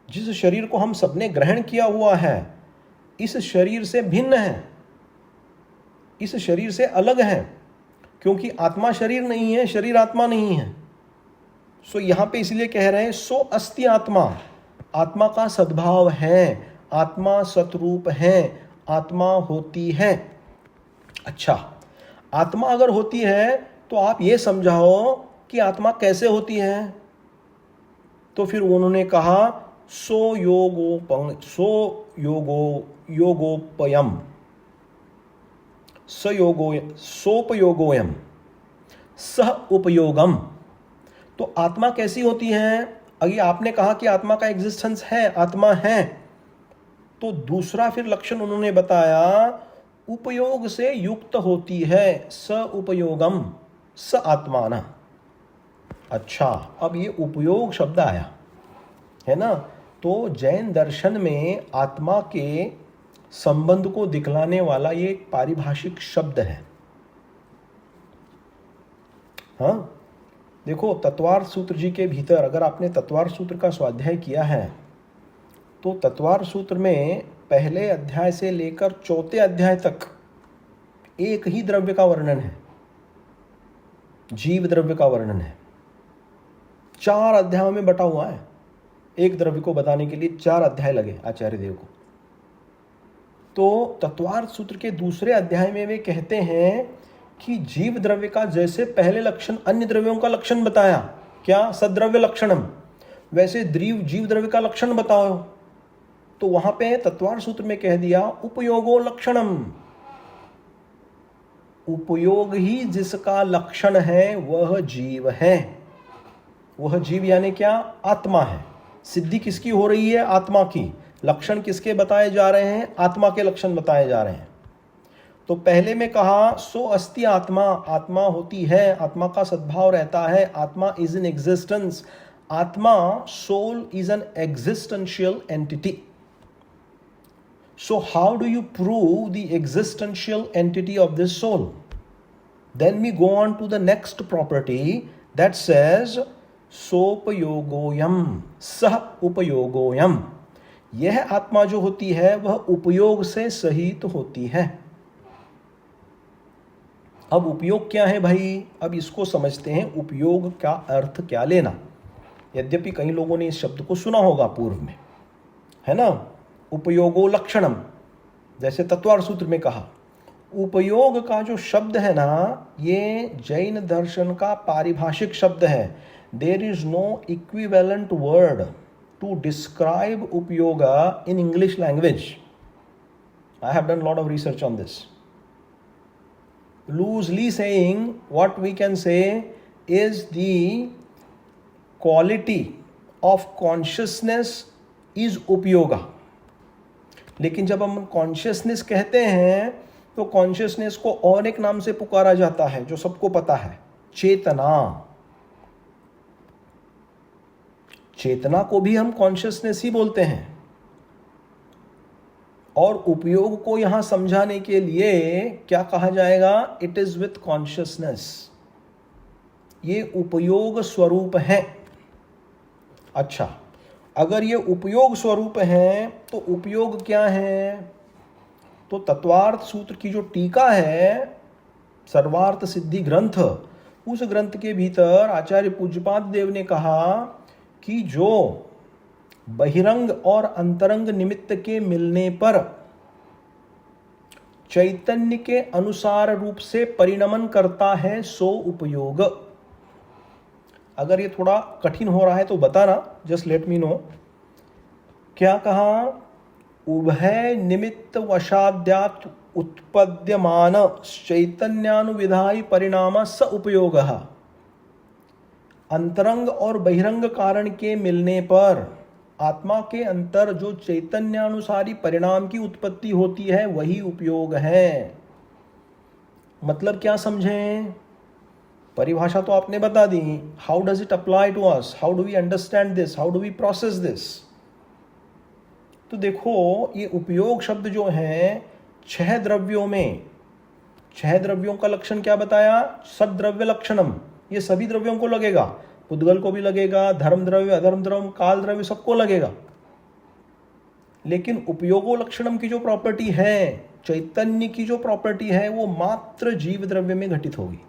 जिस शरीर को हम सबने ग्रहण किया हुआ है, इस शरीर से भिन्न है, इस शरीर से अलग है, क्योंकि आत्मा शरीर नहीं है, शरीर आत्मा नहीं है। सो यहां पे इसलिए कह रहे हैं सो अस्ति आत्मा, आत्मा का सद्भाव है, आत्मा सतरूप है, आत्मा होती है। अच्छा, आत्मा अगर होती है तो आप ये समझाओ कि आत्मा कैसे होती है? तो फिर उन्होंने कहा योगोपयम सोपयोगोयम सह उपयोगम। तो आत्मा कैसी होती है? अभी आपने कहा कि आत्मा का एग्जिस्टेंस है, आत्मा है, तो दूसरा फिर लक्षण उन्होंने बताया उपयोग से युक्त होती है, स उपयोगम स आत्माना। अच्छा, अब ये उपयोग शब्द आया है ना, तो जैन दर्शन में आत्मा के संबंध को दिखलाने वाला ये एक पारिभाषिक शब्द है। हाँ, देखो तत्वार्थ सूत्र जी के भीतर अगर आपने तत्वार्थ सूत्र का स्वाध्याय किया है तो तत्वार्थ सूत्र में पहले अध्याय से लेकर 4 अध्याय तक एक ही द्रव्य का वर्णन है, जीव द्रव्य का वर्णन है। 4 अध्यायों में बटा हुआ है। एक द्रव्य को बताने के लिए 4 अध्याय लगे आचार्य देव को। तो तत्वार्थ सूत्र के दूसरे अध्याय में वे कहते हैं कि जीव द्रव्य का जैसे पहले लक्षण अन्य द्रव्यों का लक्षण बताया, क्या सद्रव्य लक्षणम, वैसे जीव द्रव्य का लक्षण बताओ। तो वहां पे तत्वार्थ सूत्र में कह दिया उपयोगो लक्षणम, उपयोग ही जिसका लक्षण है वह जीव है। वह जीव यानी क्या? आत्मा है। सिद्धि किसकी हो रही है? आत्मा की। लक्षण किसके बताए जा रहे हैं? आत्मा के लक्षण बताए जा रहे हैं। तो पहले में कहा सो अस्ति आत्मा, आत्मा होती है, आत्मा का सद्भाव रहता है, आत्मा इज इन एग्जिस्टेंस, आत्मा soul is an existential entity. So how do you prove the existential entity of this soul? Then we go on to the next property that says सोपयोगोयम सह उपयोगोयम। यह आत्मा जो होती है वह उपयोग से सहित होती है। अब उपयोग क्या है भाई, अब इसको समझते हैं उपयोग का अर्थ क्या लेना। यद्यपि कई लोगों ने इस शब्द को सुना होगा पूर्व में, है ना। उपयोगो लक्षणम, जैसे तत्वार्थ सूत्र में कहा। उपयोग का जो शब्द है ना, ये जैन दर्शन का पारिभाषिक शब्द है। There is no equivalent word to describe upayog in English language. I have done lot of research on this. Loosely saying, what we can say is the quality of consciousness is उपयोगा। लेकिन जब हम कॉन्शियसनेस कहते हैं तो consciousness को और एक नाम से पुकारा जाता है जो सबको पता है, चेतना। चेतना को भी हम कॉन्शियसनेस ही बोलते हैं। और उपयोग को यहां समझाने के लिए क्या कहा जाएगा, इट इज विथ कॉन्शियसनेस। ये उपयोग स्वरूप है। अच्छा, अगर ये उपयोग स्वरूप है तो उपयोग क्या है, तो तत्वार्थ सूत्र की जो टीका है सर्वार्थ सिद्धि ग्रंथ, उस ग्रंथ के भीतर आचार्य पूज्यपाद देव ने कहा कि जो बहिरंग और अंतरंग निमित्त के मिलने पर चैतन्य के अनुसार रूप से परिणमन करता है सो उपयोग। अगर ये थोड़ा कठिन हो रहा है तो बताना, जस्ट लेट मी नो। क्या कहा, उभय निमित्त वशाद्यात् उत्पद्यमान चैतन्यानुविधायी परिणाम स उपयोग। अंतरंग और बहिरंग कारण के मिलने पर आत्मा के अंतर जो चैतन्यानुसारी परिणाम की उत्पत्ति होती है वही उपयोग है। मतलब क्या समझें, परिभाषा तो आपने बता दी। How does it apply to us, how do we understand this, how do we process this. तो देखो, ये उपयोग शब्द जो है 6 द्रव्यों में, 6 द्रव्यों का लक्षण क्या बताया, सद्द्रव्य लक्षणम। ये सभी द्रव्यों को लगेगा, पुद्गल को भी लगेगा, धर्म द्रव्य, अधर्म द्रव्य, काल द्रव्य, सबको लगेगा। लेकिन उपयोगो लक्षणम की जो प्रॉपर्टी है, चैतन्य की जो प्रॉपर्टी है, वो मात्र जीव द्रव्य में घटित होगी।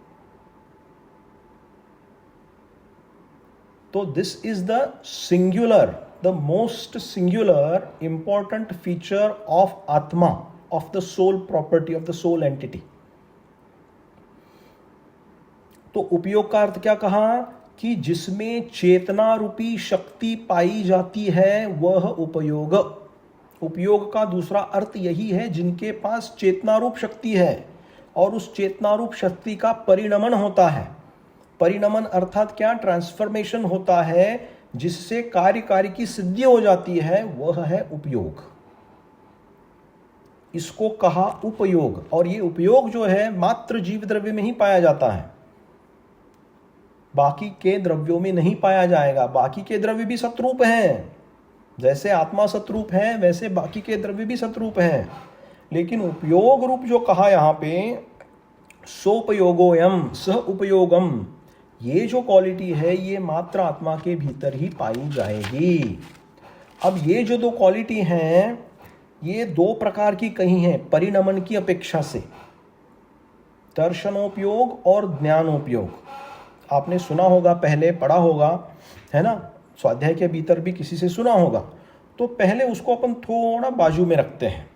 तो this is the singular, the most singular important feature of atma, of the soul property, of the soul entity. तो उपयोग का अर्थ क्या कहा कि जिसमें चेतना रूपी शक्ति पाई जाती है वह उपयोग। उपयोग का दूसरा अर्थ यही है जिनके पास चेतना रूप शक्ति है और उस चेतना रूप शक्ति का परिणमन होता है। परिणमन अर्थात क्या, ट्रांसफॉर्मेशन होता है, जिससे कार्य की सिद्धि हो जाती है, वह है उपयोग। इसको कहा उपयोग। और ये उपयोग जो है मात्र जीव द्रव्य में ही पाया जाता है, बाकी के द्रव्यों में नहीं पाया जाएगा। बाकी के द्रव्य भी सतरूप हैं, जैसे आत्मा सतरूप है वैसे बाकी के द्रव्य भी सतरूप हैं। लेकिन उपयोग रूप जो कहा यहाँ पे, सोपयोगोयम सह उपयोगम, ये जो क्वालिटी है ये मात्र आत्मा के भीतर ही पाई जाएगी। अब ये जो 2 क्वालिटी हैं ये 2 प्रकार की कही हैं परिणमन की अपेक्षा से, दर्शनोपयोग और ज्ञानोपयोग। आपने सुना होगा, पहले पढ़ा होगा, है ना, स्वाध्याय के भीतर भी किसी से सुना होगा। तो पहले उसको अपन थोड़ा बाजू में रखते हैं,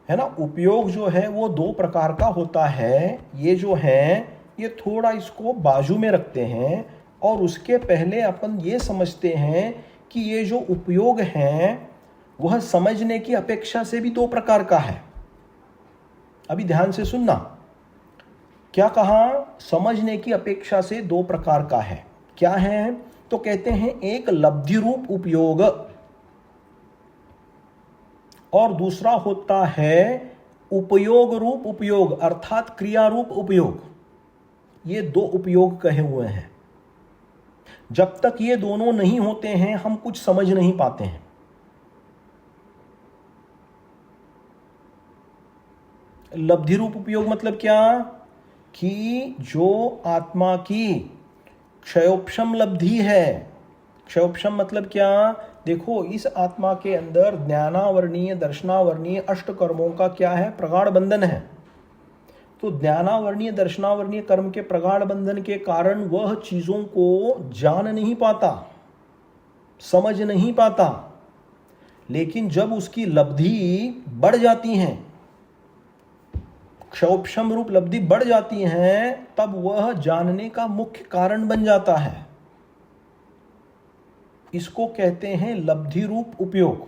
है ना। उपयोग जो है वो 2 प्रकार का होता है। ये जो है ये थोड़ा इसको बाजू में रखते हैं और उसके पहले अपन ये समझते हैं कि ये जो उपयोग है वह समझने की अपेक्षा से भी 2 प्रकार का है। अभी ध्यान से सुनना, क्या कहा, समझने की अपेक्षा से 2 प्रकार का है। क्या है, तो कहते हैं एक लब्धि रूप उपयोग और दूसरा होता है उपयोग रूप उपयोग, अर्थात क्रिया रूप उपयोग। ये 2 उपयोग कहे हुए हैं। जब तक ये दोनों नहीं होते हैं हम कुछ समझ नहीं पाते हैं। लब्धि रूप उपयोग मतलब क्या, कि जो आत्मा की क्षयोपशम लब्धि है। क्षयोपशम मतलब क्या? देखो, इस आत्मा के अंदर ज्ञानावर्णीय दर्शनावर्णीय अष्ट कर्मों का क्या है? प्रगाढ़ बंधन है। तो ज्ञानावर्णीय दर्शनावर्णीय कर्म के प्रगाढ़ बंधन के कारण वह चीजों को जान नहीं पाता, समझ नहीं पाता। लेकिन जब उसकी लब्धि बढ़ जाती है, क्षयोपशम रूप लब्धि बढ़ जाती है, तब वह जानने का मुख्य कारण बन जाता है। इसको कहते हैं लब्धि रूप उपयोग।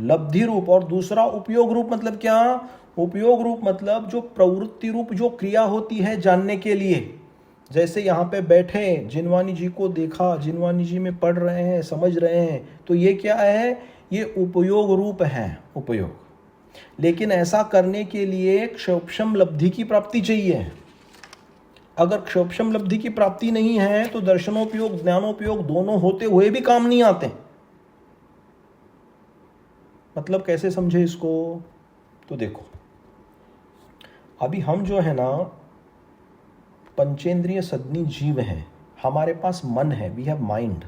लब्धि रूप। और दूसरा उपयोग रूप मतलब क्या? उपयोग रूप मतलब जो प्रवृत्ति रूप जो क्रिया होती है जानने के लिए। जैसे यहाँ पे बैठे जिनवानी जी को देखा, जिनवानी जी में पढ़ रहे हैं, समझ रहे हैं, तो ये क्या है? ये उपयोग रूप है, उपयोग। लेकिन ऐसा करने के लिए क्षयोपशम लब्धि की प्राप्ति चाहिए। अगर क्षयोपशम लब्धि की प्राप्ति नहीं है तो दर्शनोपयोग ज्ञानोपयोग दोनों होते हुए भी काम नहीं आते। मतलब कैसे समझे इसको? तो देखो, अभी हम जो है ना पंचेंद्रिय सदनी जीव हैं। हमारे पास मन है, we have mind,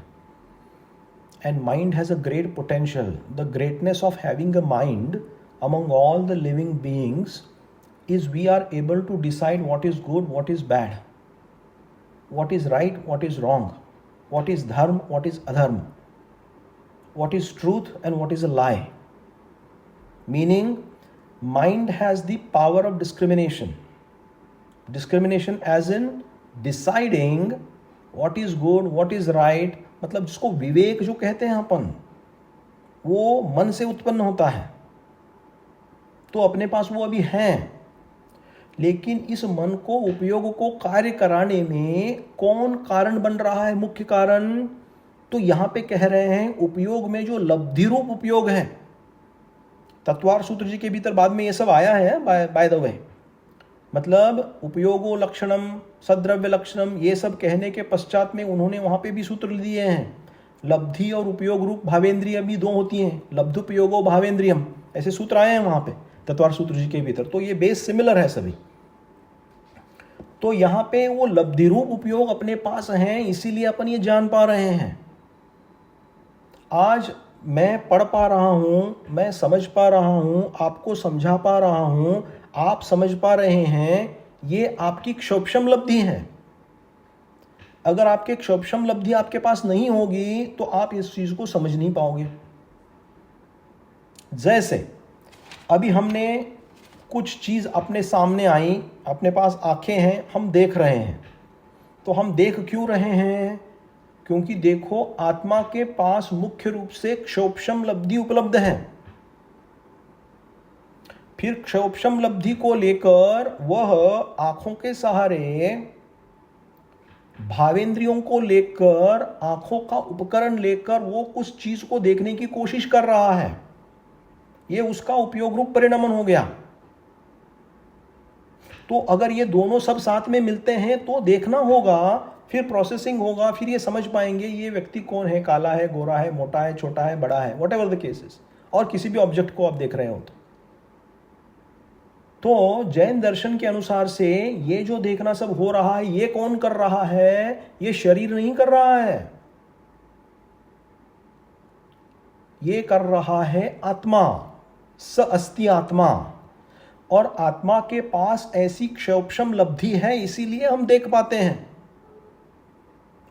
and mind has a great potential. The greatness of having a mind among all the living beings is we are able to decide what is good, what is bad, what is right, what is wrong, what is dharma, what is adharma, what is truth and what is a lie. Meaning, mind has the power of discrimination. Discrimination as in deciding what is good, what is right. मतलब जिसको विवेक जो कहते हैं अपन, वो मन से उत्पन्न होता है। तो अपने पास वो अभी है, लेकिन इस मन को उपयोग को कार्य कराने में कौन कारण बन रहा है? मुख्य कारण। तो यहां पे कह रहे हैं उपयोग में जो लब्धि रूप उपयोग है। तत्वार सूत्र जी के भीतर बाद में ये सब आया है बाय द वे। मतलब उपयोगो लक्षणम सद्रव्य लक्षणम, ये सब कहने के पश्चात में उन्होंने वहां पे भी सूत्र दिए हैं। लब्धि और उपयोग रूप भावेंद्रिय भी दो होती हैं, लब्धुपयोगो भावेंद्रियम, ऐसे सूत्र आए हैं वहां पे तत्वार सूत्र जी के भीतर। तो ये बेस सिमिलर है सभी। तो यहां पे वो लब्धि रूप उपयोग अपने पास हैं, इसीलिए अपन ये जान पा रहे हैं। आज मैं पढ़ पा रहा हूं, मैं समझ पा रहा हूं, आपको समझा पा रहा हूं, आप समझ पा रहे हैं, ये आपकी क्षयोपशम लब्धि है। अगर आपके क्षयोपशम लब्धि आपके पास नहीं होगी तो आप इस चीज को समझ नहीं पाओगे। जैसे अभी हमने कुछ चीज अपने सामने आई, अपने पास आंखें हैं, हम देख रहे हैं। तो हम देख क्यों रहे हैं? क्योंकि देखो, आत्मा के पास मुख्य रूप से क्षयोपशम लब्धि उपलब्ध है। फिर क्षयोपशम लब्धि को लेकर वह आंखों के सहारे भावेंद्रियों को लेकर, आंखों का उपकरण लेकर वो कुछ चीज को देखने की कोशिश कर रहा है। ये उसका उपयोग रूप परिणमन हो गया। तो अगर ये दोनों सब साथ में मिलते हैं तो देखना होगा, फिर प्रोसेसिंग होगा, फिर ये समझ पाएंगे ये व्यक्ति कौन है, काला है, गोरा है, मोटा है, छोटा है, बड़ा है, वॉट एवर द केसेस। और किसी भी ऑब्जेक्ट को आप देख रहे हो तो जैन दर्शन के अनुसार से ये जो देखना सब हो रहा है, ये कौन कर रहा है? ये शरीर नहीं कर रहा है, ये कर रहा है आत्मा, स अस्ति आत्मा। और आत्मा के पास ऐसी क्षयोपशम लब्धि है, इसीलिए हम देख पाते हैं।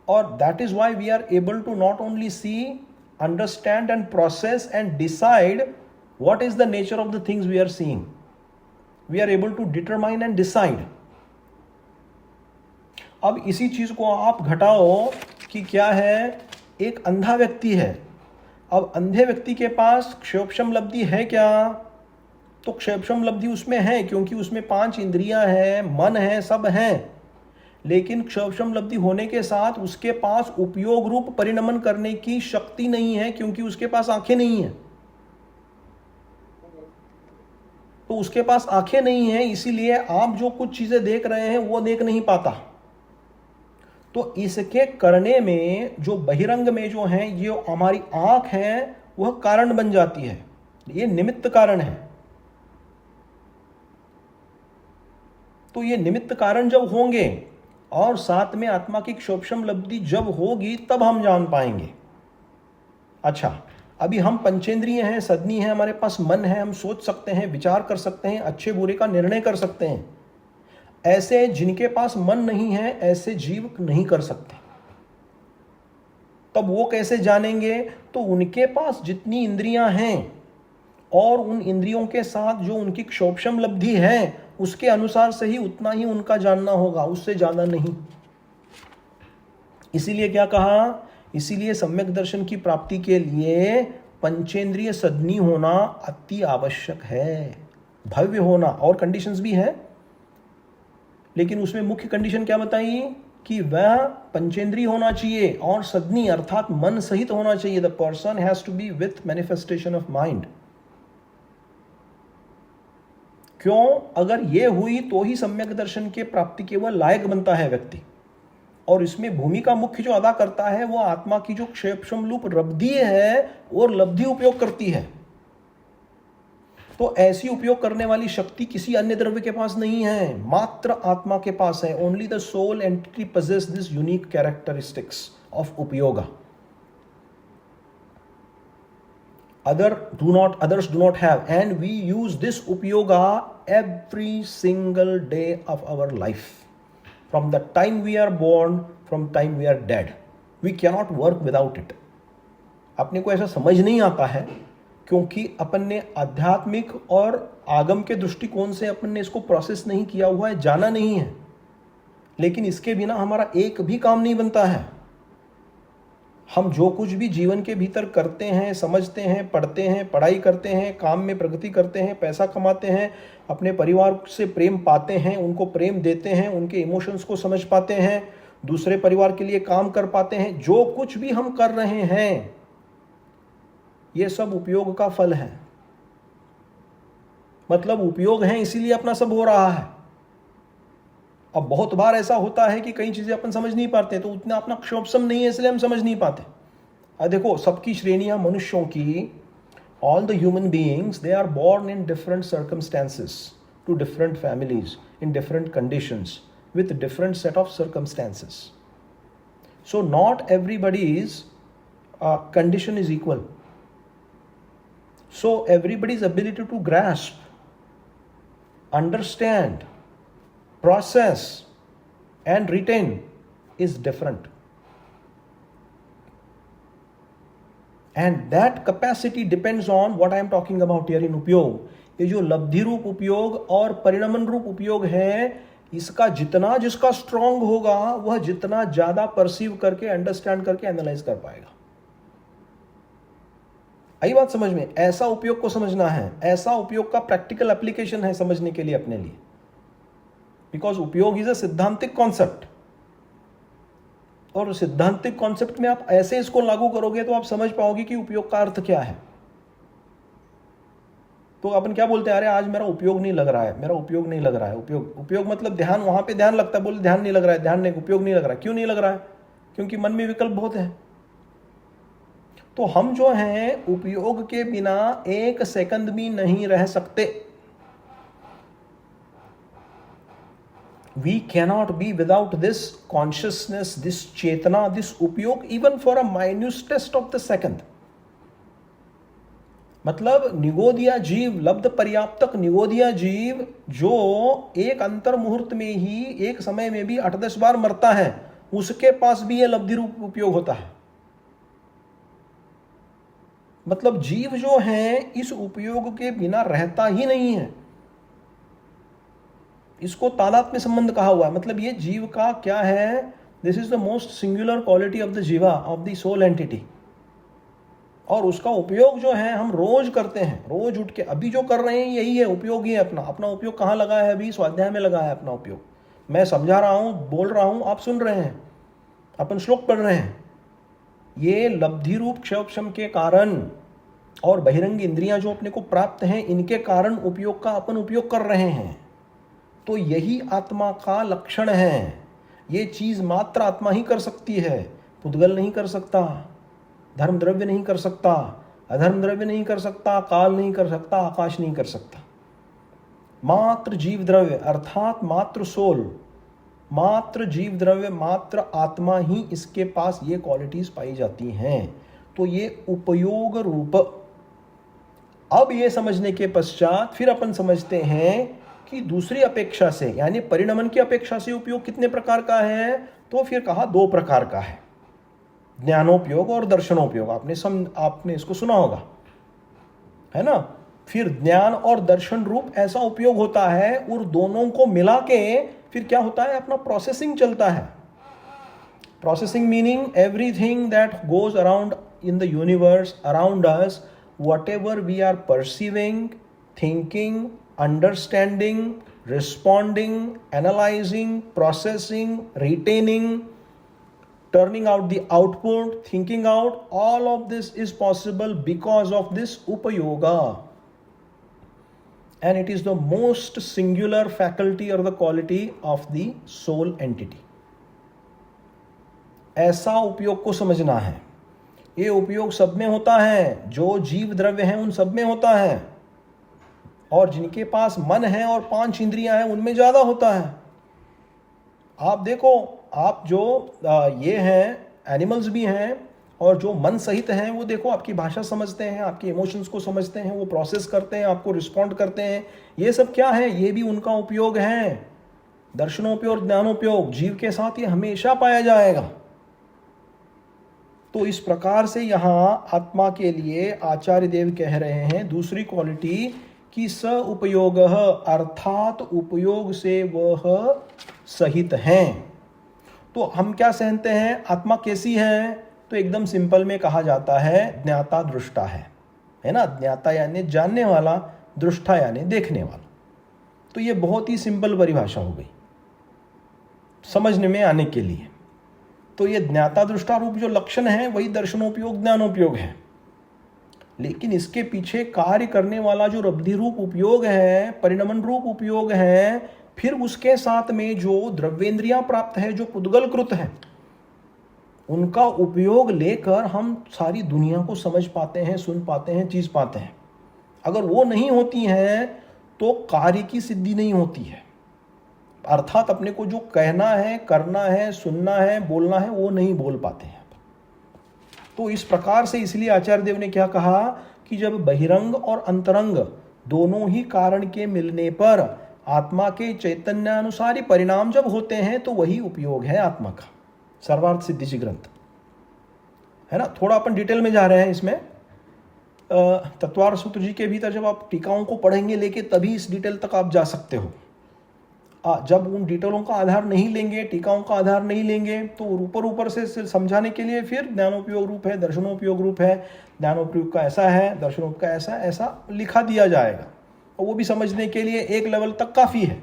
और that is why we are able to not only see, understand and process and decide what is the nature of the things we are seeing. We are able to determine and decide. अब इसी चीज को आप घटाओ कि क्या है, एक अंधा व्यक्ति है। अब अंधे व्यक्ति के पास क्षयोपशम लब्धि है क्या? तो क्षयोपशम लब्धि उसमें है, क्योंकि उसमें 5 इंद्रियां हैं, मन है, सब हैं। लेकिन क्षयोपशम लब्धि होने के साथ उसके पास उपयोग रूप परिणमन करने की शक्ति नहीं है, क्योंकि उसके पास आंखें नहीं है। तो उसके पास आंखें नहीं है, इसीलिए आप जो कुछ चीजें देख रहे हैं वो देख नहीं पाता। तो इसके करने में जो बहिरंग में जो है, ये हमारी आंख है, वह कारण बन जाती है। ये निमित्त कारण है। तो ये निमित्त कारण जब होंगे और साथ में आत्मा की क्षोभशम लब्धि जब होगी तब हम जान पाएंगे। अच्छा, अभी हम पंचेंद्रिय हैं, सदनी है, हमारे पास मन है, हम सोच सकते हैं, विचार कर सकते हैं, अच्छे बुरे का निर्णय कर सकते हैं। ऐसे जिनके पास मन नहीं है ऐसे जीव नहीं कर सकते। तब वो कैसे जानेंगे? तो उनके पास जितनी इंद्रियां हैं और उन इंद्रियों के साथ जो उनकी क्षोभशम लब्धि है उसके अनुसार से ही उतना ही उनका जानना होगा, उससे ज्यादा नहीं। इसीलिए क्या कहा? इसीलिए सम्यक दर्शन की प्राप्ति के लिए पंचेंद्रिय सदनी होना अति आवश्यक है, भव्य होना। और कंडीशंस भी है, लेकिन उसमें मुख्य कंडीशन क्या बताई? कि वह पंचेंद्रिय होना चाहिए और सदनी अर्थात मन सहित होना चाहिए। The person has to be with manifestation of mind. क्यों? अगर ये हुई तो ही सम्यक दर्शन के प्राप्ति के वह लायक बनता है व्यक्ति। और इसमें भूमिका मुख्य जो अदा करता है वो आत्मा की जो क्षोभशम रूप लब्धि है और लब्धि उपयोग करती है। तो ऐसी उपयोग करने वाली शक्ति किसी अन्य द्रव्य के पास नहीं है, मात्र आत्मा के पास है। Only the soul entity possess this unique characteristics of upayoga. Others do not have, and we use this upayoga every single day of our life. From the time we are born, from time we are dead. We cannot work without it. अपने को ऐसा समझ नहीं आता है क्योंकि अपन ने आध्यात्मिक और आगम के दृष्टिकोण से अपन ने इसको प्रोसेस नहीं किया हुआ है, जाना नहीं है। लेकिन इसके बिना हमारा एक भी काम नहीं बनता है। हम जो कुछ भी जीवन के भीतर करते हैं, समझते हैं, पढ़ते हैं, पढ़ाई करते हैं, काम में प्रगति करते हैं, पैसा कमाते हैं, अपने परिवार से प्रेम पाते हैं, उनको प्रेम देते हैं, उनके इमोशंस को समझ पाते हैं, दूसरे परिवार के लिए काम कर पाते हैं, जो कुछ भी हम कर रहे हैं ये सब उपयोग का फल है। मतलब उपयोग है इसीलिए अपना सब हो रहा है। अब बहुत बार ऐसा होता है कि कई चीजें अपन समझ नहीं पाते, तो उतना अपना क्षोभशम नहीं है इसलिए हम समझ नहीं पाते। अब देखो, सबकी श्रेणियां मनुष्यों की, all the human beings, they are born in different circumstances, to different families, in different conditions, with different set of circumstances. So not everybody's condition is equal. So everybody's ability to grasp, understand, process and retain is different. And that capacity depends on what I am talking about here in उपयोग. ये जो लब्धि रूप उपयोग और परिणमन रूप उपयोग है, इसका जितना जिसका स्ट्रांग होगा वह जितना ज्यादा परसीव करके, अंडरस्टैंड करके एनालाइज कर पाएगा। आई बात समझ में? ऐसा उपयोग को समझना है, ऐसा उपयोग का प्रैक्टिकल एप्लीकेशन है समझने के लिए अपने लिए। बिकॉज उपयोग इज अ सिद्धांतिक कॉन्सेप्ट, और सिद्धांतिक कॉन्सेप्ट में आप ऐसे इसको लागू करोगे तो आप समझ पाओगे कि उपयोग का अर्थ क्या है। तो अपन क्या बोलते हैं, अरे आज मेरा उपयोग नहीं लग रहा है, मेरा उपयोग नहीं लग रहा है। उपयोग मतलब ध्यान, वहां पे ध्यान लगता है, बोले ध्यान नहीं लग रहा है, ध्यान नहीं, उपयोग नहीं लग रहा है। क्यों नहीं लग रहा है? क्योंकि मन में विकल्प बहुत है। तो हम जो हैं उपयोग के बिना एक सेकंड भी नहीं रह सकते। We cannot be without this consciousness, this Chetna, this उपयोग, even for a minutest of the second. मतलब निगोदिया जीव, लब्ध पर्याप्तक निगोदिया जीव जो एक अंतर मुहूर्त में ही, एक समय में भी 8-10 बार मरता है, उसके पास भी यह लब्धि रूप उपयोग होता है। मतलब जीव जो है इस उपयोग के बिना रहता ही नहीं है। इसको तादात्म्य संबंध कहा हुआ है। मतलब ये जीव का क्या है, this is the most singular quality of the जीवा, ऑफ द सोल एंटिटी। और उसका उपयोग जो है हम रोज करते हैं, रोज उठ के अभी जो कर रहे हैं यही है उपयोग ही है। अपना उपयोग कहाँ लगा है? अभी स्वाध्याय में लगा है अपना उपयोग। मैं समझा रहा हूं, बोल रहा हूं, आप सुन रहे हैं, अपन श्लोक पढ़ रहे हैं। ये लब्धि रूप क्षोभशम के कारण और बहिरंग इंद्रियां जो अपने को प्राप्त हैं, इनके कारण उपयोग का अपन उपयोग कर रहे हैं। तो यही आत्मा का लक्षण है। ये चीज मात्र आत्मा ही कर सकती है, पुद्गल नहीं कर सकता, धर्म द्रव्य नहीं कर सकता, अधर्म द्रव्य नहीं कर सकता, काल नहीं कर सकता, आकाश नहीं कर सकता। मात्र जीव द्रव्य अर्थात मात्र सोल मात्र जीव द्रव्य, मात्र आत्मा ही इसके पास ये क्वालिटीज पाई जाती हैं। तो ये उपयोग रूप। अब ये समझने के पश्चात फिर अपन समझते हैं कि दूसरी अपेक्षा से, यानी परिणमन की अपेक्षा से उपयोग कितने प्रकार का है। तो फिर कहा 2 प्रकार का है, ज्ञानोपयोग और दर्शनोपयोग। आपने इसको सुना होगा, है ना। फिर ज्ञान और दर्शन रूप ऐसा उपयोग होता है, और दोनों को मिला के फिर क्या होता है, अपना प्रोसेसिंग चलता है। Processing meaning everything that goes around in the universe around us, whatever we are perceiving, thinking, understanding, responding, analyzing, processing, retaining, turning out the output, thinking out, all of this is possible because of this upayoga. And it is the most singular faculty or the quality of the soul entity. ऐसा उपयोग को समझना है। ये उपयोग सब में होता है, जो जीव द्रव्य हैं उन सब में होता है, और जिनके पास मन है और 5 इंद्रियां हैं उनमें ज्यादा होता है। आप देखो, आप जो ये हैं, एनिमल्स भी हैं, और जो मन सहित हैं, वो देखो आपकी भाषा समझते हैं, आपके इमोशंस को समझते हैं, वो प्रोसेस करते हैं, आपको रिस्पॉन्ड करते हैं। ये सब क्या है, ये भी उनका उपयोग है। दर्शनोपयोग, ज्ञानोपयोग, जीव के साथ ये हमेशा पाया जाएगा। तो इस प्रकार से यहाँ आत्मा के लिए आचार्य देव कह रहे हैं दूसरी क्वालिटी कि स उपयोग, अर्थात उपयोग से वह सहित हैं। तो हम क्या सहते हैं, आत्मा कैसी है। तो एकदम सिंपल में कहा जाता है ज्ञाता दृष्टा है ना। ज्ञाता यानी जानने वाला, दृष्टा यानी देखने वाला। तो ये बहुत ही सिंपल परिभाषा हो गई समझने में आने के लिए। तो ये ज्ञाता दृष्टा रूप जो लक्षण है वही दर्शनोपयोग, ज्ञानोपयोग है। लेकिन इसके पीछे कार्य करने वाला जो रब्धि रूप उपयोग है, परिणमन रूप उपयोग है, फिर उसके साथ में जो द्रव्येंद्रियां प्राप्त है, जो पुद्गलकृत है, उनका उपयोग लेकर हम सारी दुनिया को समझ पाते हैं, सुन पाते हैं, चीज पाते हैं। अगर वो नहीं होती हैं तो कार्य की सिद्धि नहीं होती है। अर्थात अपने को जो कहना है, करना है, सुनना है, बोलना है, वो नहीं बोल पाते हैं। तो इस प्रकार से इसलिए आचार्य देव ने क्या कहा कि जब बहिरंग और अंतरंग दोनों ही कारण के मिलने पर आत्मा के चैतन्यानुसारी परिणाम जब होते हैं तो वही उपयोग है आत्मा का। सर्वार्थ सिद्धि ग्रंथ है ना। थोड़ा अपन डिटेल में जा रहे हैं इसमें। तत्वार्थ सूत्र जी के भीतर जब आप टीकाओं को पढ़ेंगे लेके तभी इस डिटेल तक आप जा सकते हो। जब उन डिटेलों का आधार नहीं लेंगे, टीकाओं का आधार नहीं लेंगे, तो ऊपर से समझाने के लिए फिर ज्ञानोपयोग रूप है, दर्शनोपयोग रूप है, ज्ञानोपयोग का ऐसा है, दर्शनोपयोग का ऐसा, ऐसा लिखा दिया जाएगा, और वो भी समझने के लिए एक लेवल तक काफ़ी है।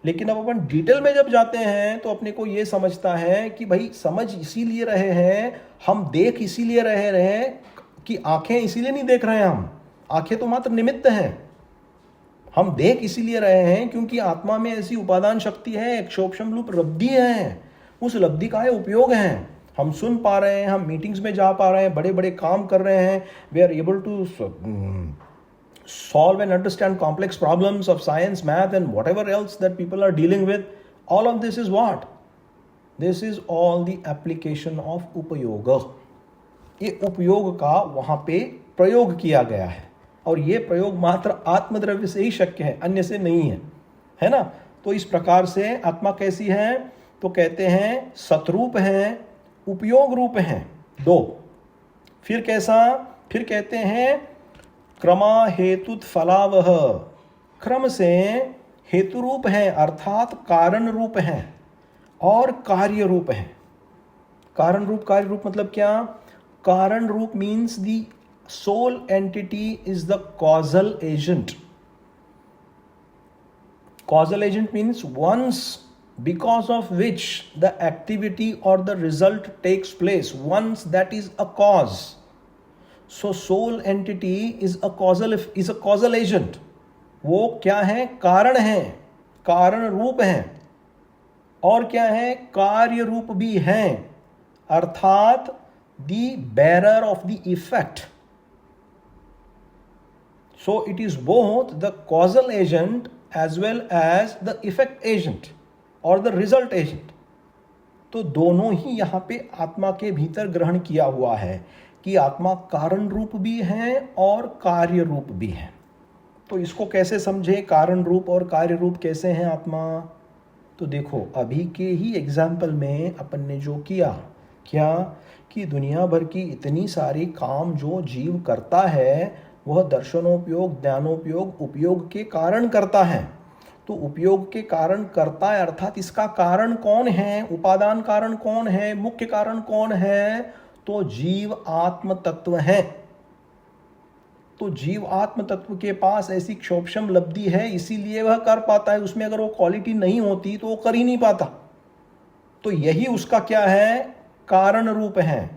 लेकिन अब अपन डिटेल में जब जाते हैं तो अपने को ये समझता है कि भाई समझ इसीलिए रहे हैं हम, देख इसीलिए रहे हैं कि आंखें इसीलिए नहीं देख रहे हैं हम, आंखें तो मात्र निमित्त हैं। हम देख इसीलिए रहे हैं क्योंकि आत्मा में ऐसी उपादान शक्ति है, एक क्षोभशम रूप लब्धि है, उस लब्धि का उपयोग है। हम सुन पा रहे हैं, हम मीटिंग्स में जा पा रहे हैं, बड़े बड़े काम कर रहे हैं, we are able to solve and understand complex problems of science, math and whatever else that people are dealing with. All of this is what? This is all the application of upayoga. ये उपयोग का वहाँ पे प्रयोग किया गया है, और ये प्रयोग मात्र आत्मद्रव्य से ही शक्य है, अन्य से नहीं है, है ना। तो इस प्रकार से आत्मा कैसी है, तो कहते हैं सतरूप है, उपयोग रूप है, 2। फिर कैसा, फिर कहते हैं क्रमा हेतुत फलावह, क्रम से हेतु रूप है अर्थात कारण रूप है, और कार्य रूप है। कारण रूप, कार्य रूप मतलब क्या। कारण रूप means the soul entity is the causal agent. Causal agent means once because of which the activity or the result takes place, once that is a cause. So soul entity is a causal agent. वो क्या है, कारण है, कारण रूप है, और क्या है, कार्य रूप भी है, अर्थात the bearer of the effect. So it is both the causal agent as well as the effect agent. और द रिजल्ट एजेंट। तो दोनों ही यहाँ पे आत्मा के भीतर ग्रहण किया हुआ है कि आत्मा कारण रूप भी है और कार्य रूप भी है। तो इसको कैसे समझे, कारण रूप और कार्य रूप कैसे हैं आत्मा? तो देखो अभी के ही एग्जाम्पल में अपन ने जो किया, क्या कि दुनिया भर की इतनी सारी काम जो जीव करता है वह दर्शनोपयोग, ज्ञानोपयोग, उपयोग के कारण करता है। तो उपयोग के कारण करता है, अर्थात इसका कारण कौन है, उपादान कारण कौन है, मुख्य कारण कौन है? तो जीव आत्म तत्व है। तो जीव आत्म तत्व के पास ऐसी क्षोभम लब्धि है, इसीलिए वह कर पाता है। उसमें अगर वो क्वालिटी नहीं होती तो वो कर ही नहीं पाता। तो यही उसका क्या है, कारण रूप है,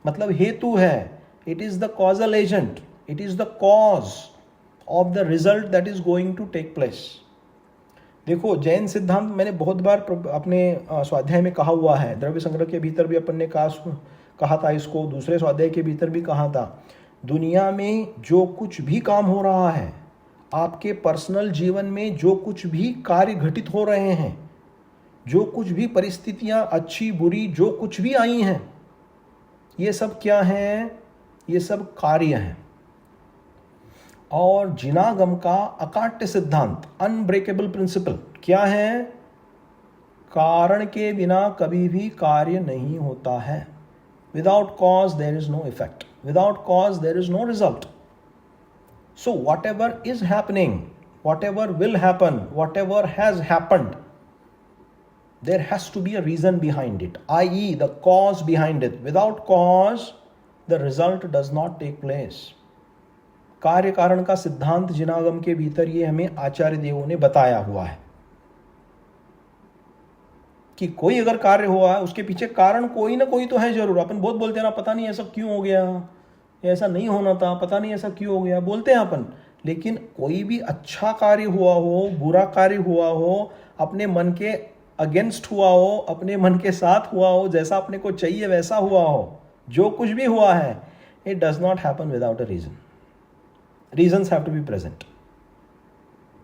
मतलब हेतु है। It is the causal agent, it is the cause of the result that is going to take place. देखो जैन सिद्धांत मैंने बहुत बार अपने स्वाध्याय में कहा हुआ है, द्रव्य संग्रह के भीतर भी अपन ने कहा था इसको, दूसरे स्वाध्याय के भीतर भी कहा था। दुनिया में जो कुछ भी काम हो रहा है, आपके पर्सनल जीवन में जो कुछ भी कार्य घटित हो रहे हैं, जो कुछ भी परिस्थितियां अच्छी बुरी जो कुछ भी आई हैं, ये सब क्या हैं? ये सब कार्य हैं। और जिनागम का अकाट्य सिद्धांत, अनब्रेकेबल प्रिंसिपल क्या है? कारण के बिना कभी भी कार्य नहीं होता है। Without cause there is no effect, without cause there is no result. So whatever is happening, whatever will happen, whatever has happened, there has to be a reason behind it, i.e. the cause behind it. Without cause the result does not take place. कार्य कारण का सिद्धांत जिनागम के भीतर ये हमें आचार्य देवों ने बताया हुआ है कि कोई अगर कार्य हुआ है उसके पीछे कारण कोई ना कोई तो है जरूर। अपन बहुत बोलते हैं ना, पता नहीं ऐसा क्यों हो गया, ऐसा नहीं होना था, पता नहीं ऐसा क्यों हो गया, बोलते हैं अपन। लेकिन कोई भी अच्छा कार्य हुआ हो, बुरा कार्य हुआ हो, अपने मन के अगेंस्ट हुआ हो, अपने मन के साथ हुआ हो, जैसा अपने को चाहिए वैसा हुआ हो, जो कुछ भी हुआ है, it does not happen without a reason. Reasons have to be present.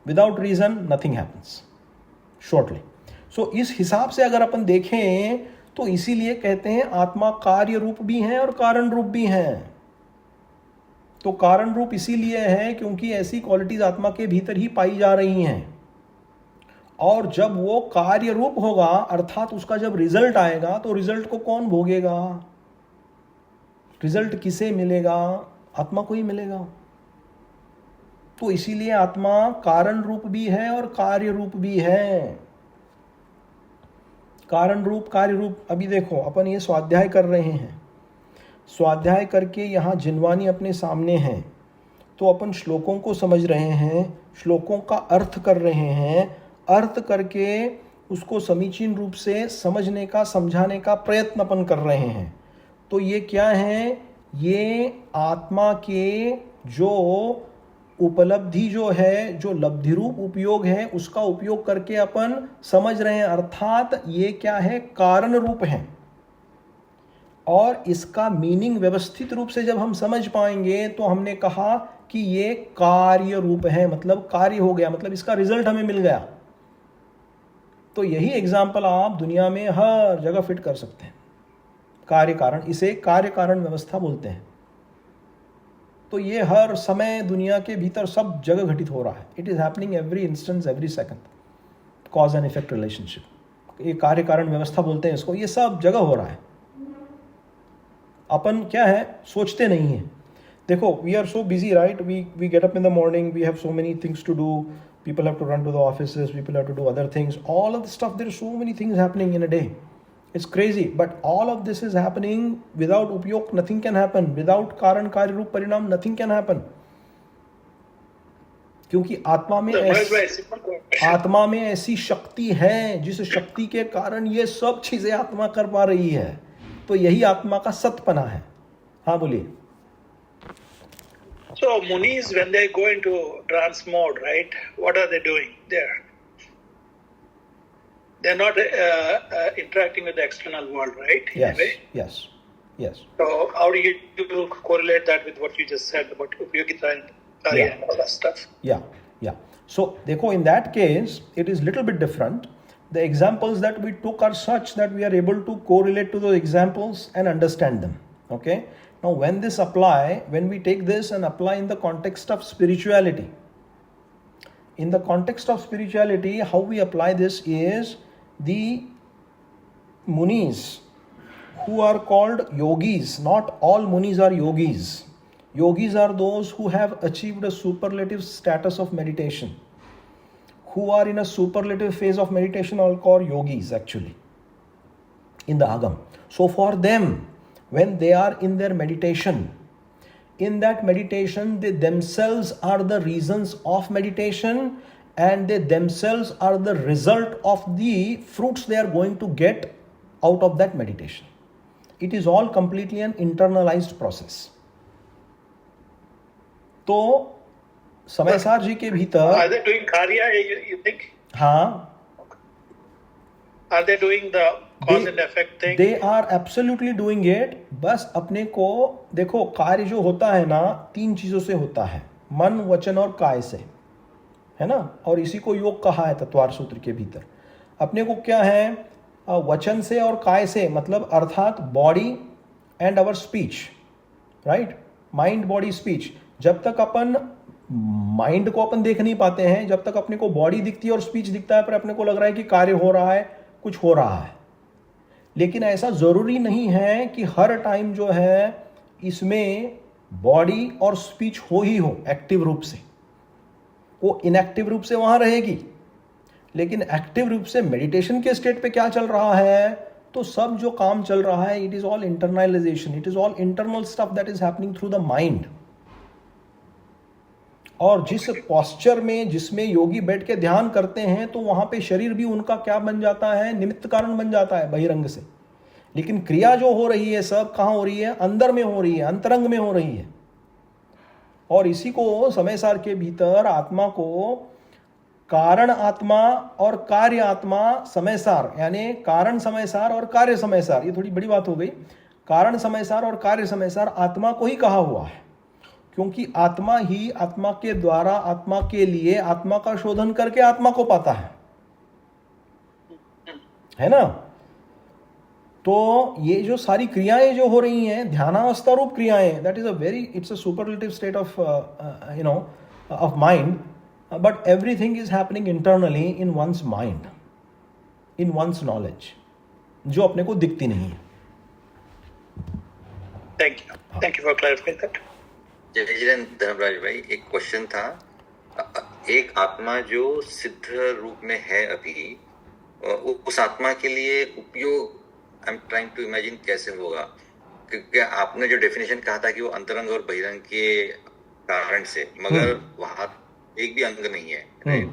Without reason nothing happens, shortly. सो इस हिसाब से अगर अपन देखें तो इसीलिए कहते हैं आत्मा कार्य रूप भी है और कारण रूप भी है। तो कारण रूप इसीलिए है क्योंकि ऐसी क्वालिटीज आत्मा के भीतर ही पाई जा रही हैं। और जब वो कार्य रूप होगा, अर्थात उसका जब रिजल्ट आएगा, तो रिजल्ट को कौन भोगेगा? रिजल्ट किसे मिलेगा? आत्मा को ही मिलेगा। तो इसीलिए आत्मा कारण रूप भी है और कार्य रूप भी है। कारण रूप, कार्य रूप। अभी देखो अपन ये स्वाध्याय कर रहे हैं, स्वाध्याय करके यहाँ जिनवानी अपने सामने हैं, तो अपन श्लोकों को समझ रहे हैं, श्लोकों का अर्थ कर रहे हैं, अर्थ करके उसको समीचीन रूप से समझने का, समझाने का प्रयत्न अपन कर रहे हैं। तो ये क्या है? ये आत्मा के जो उपलब्धि जो है, जो लब्धि रूप उपयोग है, उसका उपयोग करके अपन समझ रहे हैं। अर्थात ये क्या है? कारण रूप है। और इसका मीनिंग व्यवस्थित रूप से जब हम समझ पाएंगे तो हमने कहा कि ये कार्य रूप है, मतलब कार्य हो गया, मतलब इसका रिजल्ट हमें मिल गया। तो यही एग्जाम्पल आप दुनिया में हर जगह फिट कर सकते हैं। कार्य कारण, इसे कार्य कारण व्यवस्था बोलते हैं। तो ये हर समय दुनिया के भीतर सब जगह घटित हो रहा है। It is happening every instance, every second. Cause and effect relationship, ये कार्य कारण व्यवस्था बोलते हैं इसको। ये सब जगह हो रहा है। अपन क्या है, सोचते नहीं हैं। देखो, we are so busy, right? We get up in the morning, we have so many things to do, people have to run to the offices, people have to do other things, all of the stuff, there are so many things happening in a day. It's crazy, but all of this is happening without upyog, nothing can happen. Without karan karya roop parinam, nothing can happen. क्योंकि आत्मा में ऐसी शक्ति है जिस शक्ति के कारण ये सब चीजें आत्मा कर पा रही है। तो यही आत्मा का सतपना है। हाँ बोलिए। So Munis, when they go into trance mode, right? What are they doing there? They're not interacting with the external world, right? Yes. So how do you correlate that with what you just said about upyogita and karya and all that stuff? Yeah. So देखो, in that case, it is little bit different. The examples that we took are such that we are able to correlate to those examples and understand them. Okay? Now when we take this and apply in the context of spirituality, how we apply this is the munis who are called yogis. Not all munis are yogis. Yogis are those who have achieved a superlative status of meditation, who are in a superlative phase of meditation, are called yogis actually in the Agam. So for them, when they are in their meditation, in that meditation they themselves are the reasons of meditation, and they themselves are the result of the fruits they are going to get out of that meditation. It is all completely an internalized process. तो समयसार जी के भीतर Are they doing karya, you think? हाँ, Are they doing the cause and effect thing? they are absolutely doing it. बस अपने को देखो, कार्य जो होता है ना, 3 चीजों से होता है, मन, वचन और काय से, है ना। और इसी को योग कहा है तत्वार सूत्र के भीतर। अपने को क्या है, वचन से और काय से, मतलब अर्थात body and our speech, right, mind, body, speech. जब तक अपन माइंड को अपन देख नहीं पाते हैं, जब तक अपने को बॉडी दिखती है और स्पीच दिखता है, पर अपने को लग रहा है कि कार्य हो रहा है, कुछ हो रहा है। लेकिन ऐसा जरूरी नहीं है कि हर टाइम जो है इसमें बॉडी और स्पीच हो ही हो एक्टिव रूप से, वो इनएक्टिव रूप से वहां रहेगी। लेकिन एक्टिव रूप से मेडिटेशन के स्टेट पे क्या चल रहा है, तो सब जो काम चल रहा है, it is all internalisation, it is all internal stuff that is happening through the mind. और जिस पॉस्चर में, जिसमें योगी बैठ के ध्यान करते हैं, तो वहां पे शरीर भी उनका क्या बन जाता है, निमित्त कारण बन जाता है बहिरंग से। लेकिन क्रिया जो हो रही है सब कहाँ हो रही है, अंदर में हो रही है, अंतरंग में हो रही है। और इसी को समयसार के भीतर आत्मा को कारण आत्मा और कार्य आत्मा समयसार, यानी कारण समयसार और कार्य समयसार, ये थोड़ी बड़ी बात हो गई। कारण समयसार और कार्य समयसार आत्मा को ही कहा हुआ है, क्योंकि आत्मा ही आत्मा के द्वारा, आत्मा के लिए, आत्मा का शोधन करके आत्मा को पाता है ना। तो ये जो सारी क्रियाएं जो हो रही हैं, ध्यानावस्था रूप क्रियाएं, that is a very, it's a superlative state of of mind, but everything is happening internally in one's mind, in one's knowledge, जो अपने को दिखती नहीं है। Thank you for clarifying that. जय जिनेन्द्र धर्मराज भाई, एक क्वेश्चन था। एक आत्मा जो सिद्ध रूप में है अभी, उस आत्मा के लिए उपयोग I am trying to imagine कैसे होगा, क्योंकि आपने जो डेफिनेशन कहा था कि वो अंतरंग और बहिरंग के कारण से, मगर वहां एक भी अंग नहीं है, राइट।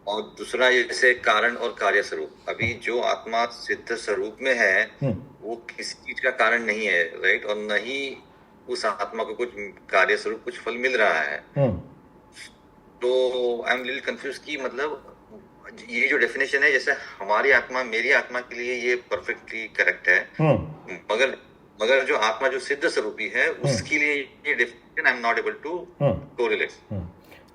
और दूसरा जैसे कारण और कार्य स्वरूप, अभी जो आत्मा सिद्ध स्वरूप में है वो किसी चीज का कारण नहीं है, राइट, और न ही उस आत्मा को कुछ कार्य स्वरूप कुछ फल मिल रहा है। तो आई एम लिटिल कंफ्यूज कि मतलब ये जो डेफिनेशन है, जैसे हमारी आत्मा, मेरी आत्मा के लिए ये परफेक्टली करेक्ट है, मगर जो आत्मा जो सिद्ध स्वरूपी है उसके लिए ये definition I am not able to correlate.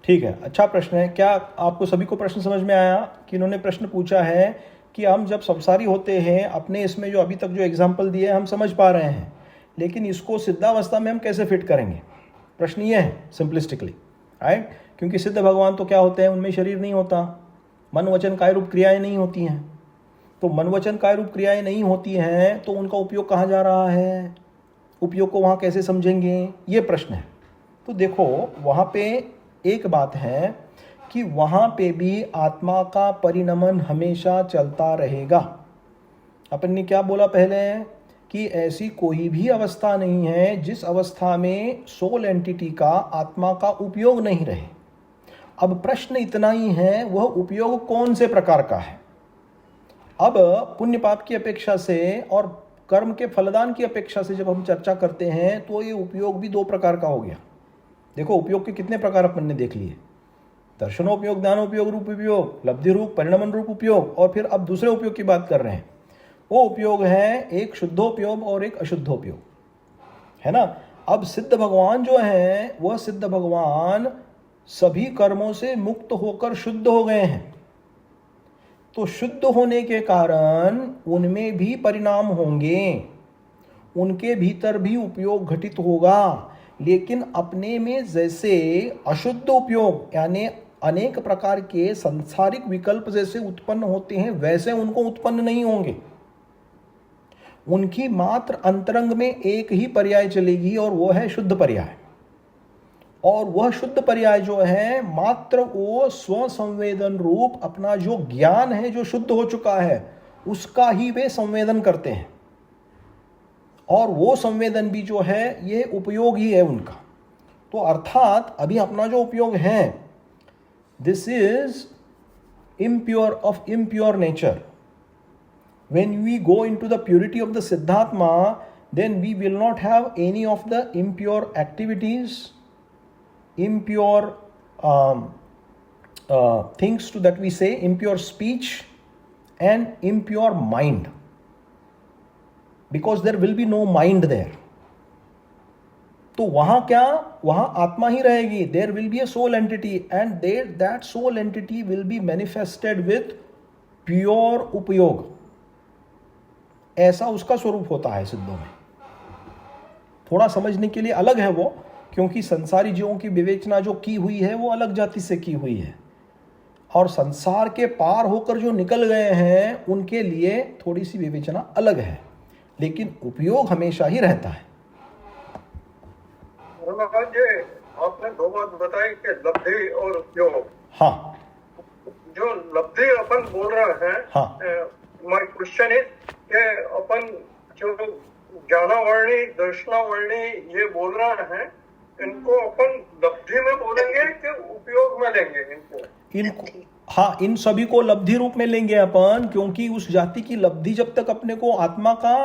ठीक है, अच्छा प्रश्न है। क्या आपको सभी को प्रश्न समझ में आया कि इन्होंने प्रश्न पूछा है कि हम जब संसारी होते हैं, अपने इसमें जो अभी तक जो एग्जाम्पल दिए हम समझ पा रहे हैं, लेकिन इसको सिद्धावस्था में हम कैसे फिट करेंगे, प्रश्न ये है सिंपलिस्टिकली, राइट। क्योंकि सिद्ध भगवान तो क्या होते हैं, उनमें शरीर नहीं होता, मन वचन काय रूप क्रियाएं नहीं होती हैं। तो मन वचन काय रूप क्रियाएं नहीं होती हैं, तो उनका उपयोग कहाँ जा रहा है, उपयोग को वहाँ कैसे समझेंगे, ये प्रश्न है। तो देखो, वहाँ पे एक बात है कि वहाँ पे भी आत्मा का परिणमन हमेशा चलता रहेगा। अपन ने क्या बोला पहले, कि ऐसी कोई भी अवस्था नहीं है जिस अवस्था में सोल एंटिटी का, आत्मा का उपयोग नहीं रहे। अब प्रश्न इतना ही है, वह उपयोग कौन से प्रकार का है। अब पुण्य पाप की अपेक्षा से और कर्म के फलदान की अपेक्षा से जब हम चर्चा करते हैं, तो ये उपयोग भी 2 प्रकार का हो गया। देखो, उपयोग के कितने प्रकार अपन ने देख लिए, दर्शनोपयोग, ज्ञानोपयोग रूप उपयोग, लब्धि रूप, परिणमन रूप उपयोग, और फिर अब दूसरे उपयोग की बात कर रहे हैं। वो उपयोग है एक शुद्धोपयोग और एक अशुद्धोपयोग, है ना। अब सिद्ध भगवान जो हैं, वह सिद्ध भगवान सभी कर्मों से मुक्त होकर शुद्ध हो गए हैं। तो शुद्ध होने के कारण उनमें भी परिणाम होंगे, उनके भीतर भी उपयोग घटित होगा, लेकिन अपने में जैसे अशुद्ध उपयोग यानी अनेक प्रकार के सांसारिक विकल्प जैसे उत्पन्न होते हैं वैसे उनको उत्पन्न नहीं होंगे। उनकी मात्र अंतरंग में एक ही पर्याय चलेगी और वो है शुद्ध पर्याय। और वह शुद्ध पर्याय जो है मात्र वो स्वसंवेदन रूप अपना जो ज्ञान है जो शुद्ध हो चुका है उसका ही वे संवेदन करते हैं, और वो संवेदन भी जो है ये उपयोग ही है उनका। तो अर्थात अभी अपना जो उपयोग है this is impure of impure nature. When we go into the purity of the Siddhatma, then we will not have any of the impure activities, impure things that we say, impure speech and impure mind, because there will be no mind there. तो वहाँ क्या, वहाँ आत्मा ही रहेगी. There will be a soul entity and that soul entity will be manifested with pure उपयोग. ऐसा उसका स्वरूप होता है सिद्धों में. थोड़ा समझने के लिए अलग है वो, क्योंकि संसारी जीवों की विवेचना जो की हुई है वो अलग जाति से की हुई है, और संसार के पार होकर जो निकल गए हैं उनके लिए थोड़ी सी विवेचना अलग है, लेकिन उपयोग हमेशा ही रहता है. जी आपने दो बात बताई कि लब्धि और उपयोग. हाँ, जो लब्धि अपन बोल रहे हैं, हाँ, माय क्वेश्चन इज कि अपन जो ज्ञानावर्णी दर्शनावर्णी ये बोल रहे हैं, इनको अपन लब्धि में बोलेंगे कि उपयोग में लेंगे इनको? हाँ, इन सभी को लब्धि रूप में लेंगे अपन, क्योंकि उस जाति की लब्धि जब तक अपने को आत्मा का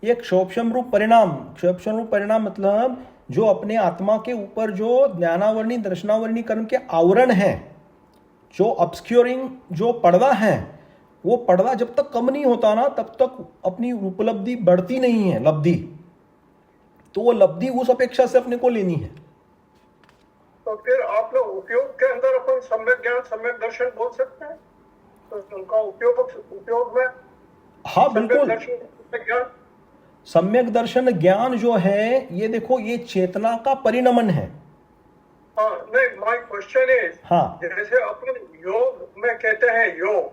एक क्षोभम रूप परिणाम मतलब जो अपने आत्मा के ऊपर जो ज्ञानावर्णी दर्शनावर्णी कर्म के आवरण है, जो ऑब्स्क्योरिंग जो पर्दा है, वो पर्दा जब तक कम नहीं होता ना तब तक अपनी उपलब्धि बढ़ती नहीं है लब्धि. तो वो लब्धि उस अपेक्षा से अपने को लेनी है. तो फिर आप लोग उपयोग के अंदर अपन सम्यक ज्ञान सम्यक दर्शन बोल सकते हैं, तो उनका उपयोग में. हाँ बिल्कुल. ज्ञान सम्यक दर्शन ज्ञान जो है ये देखो ये चेतना का परिणमन है. हाँ, नहीं, माय क्वेश्चन इज, हाँ, जैसे अपन योग में कहते हैं योग,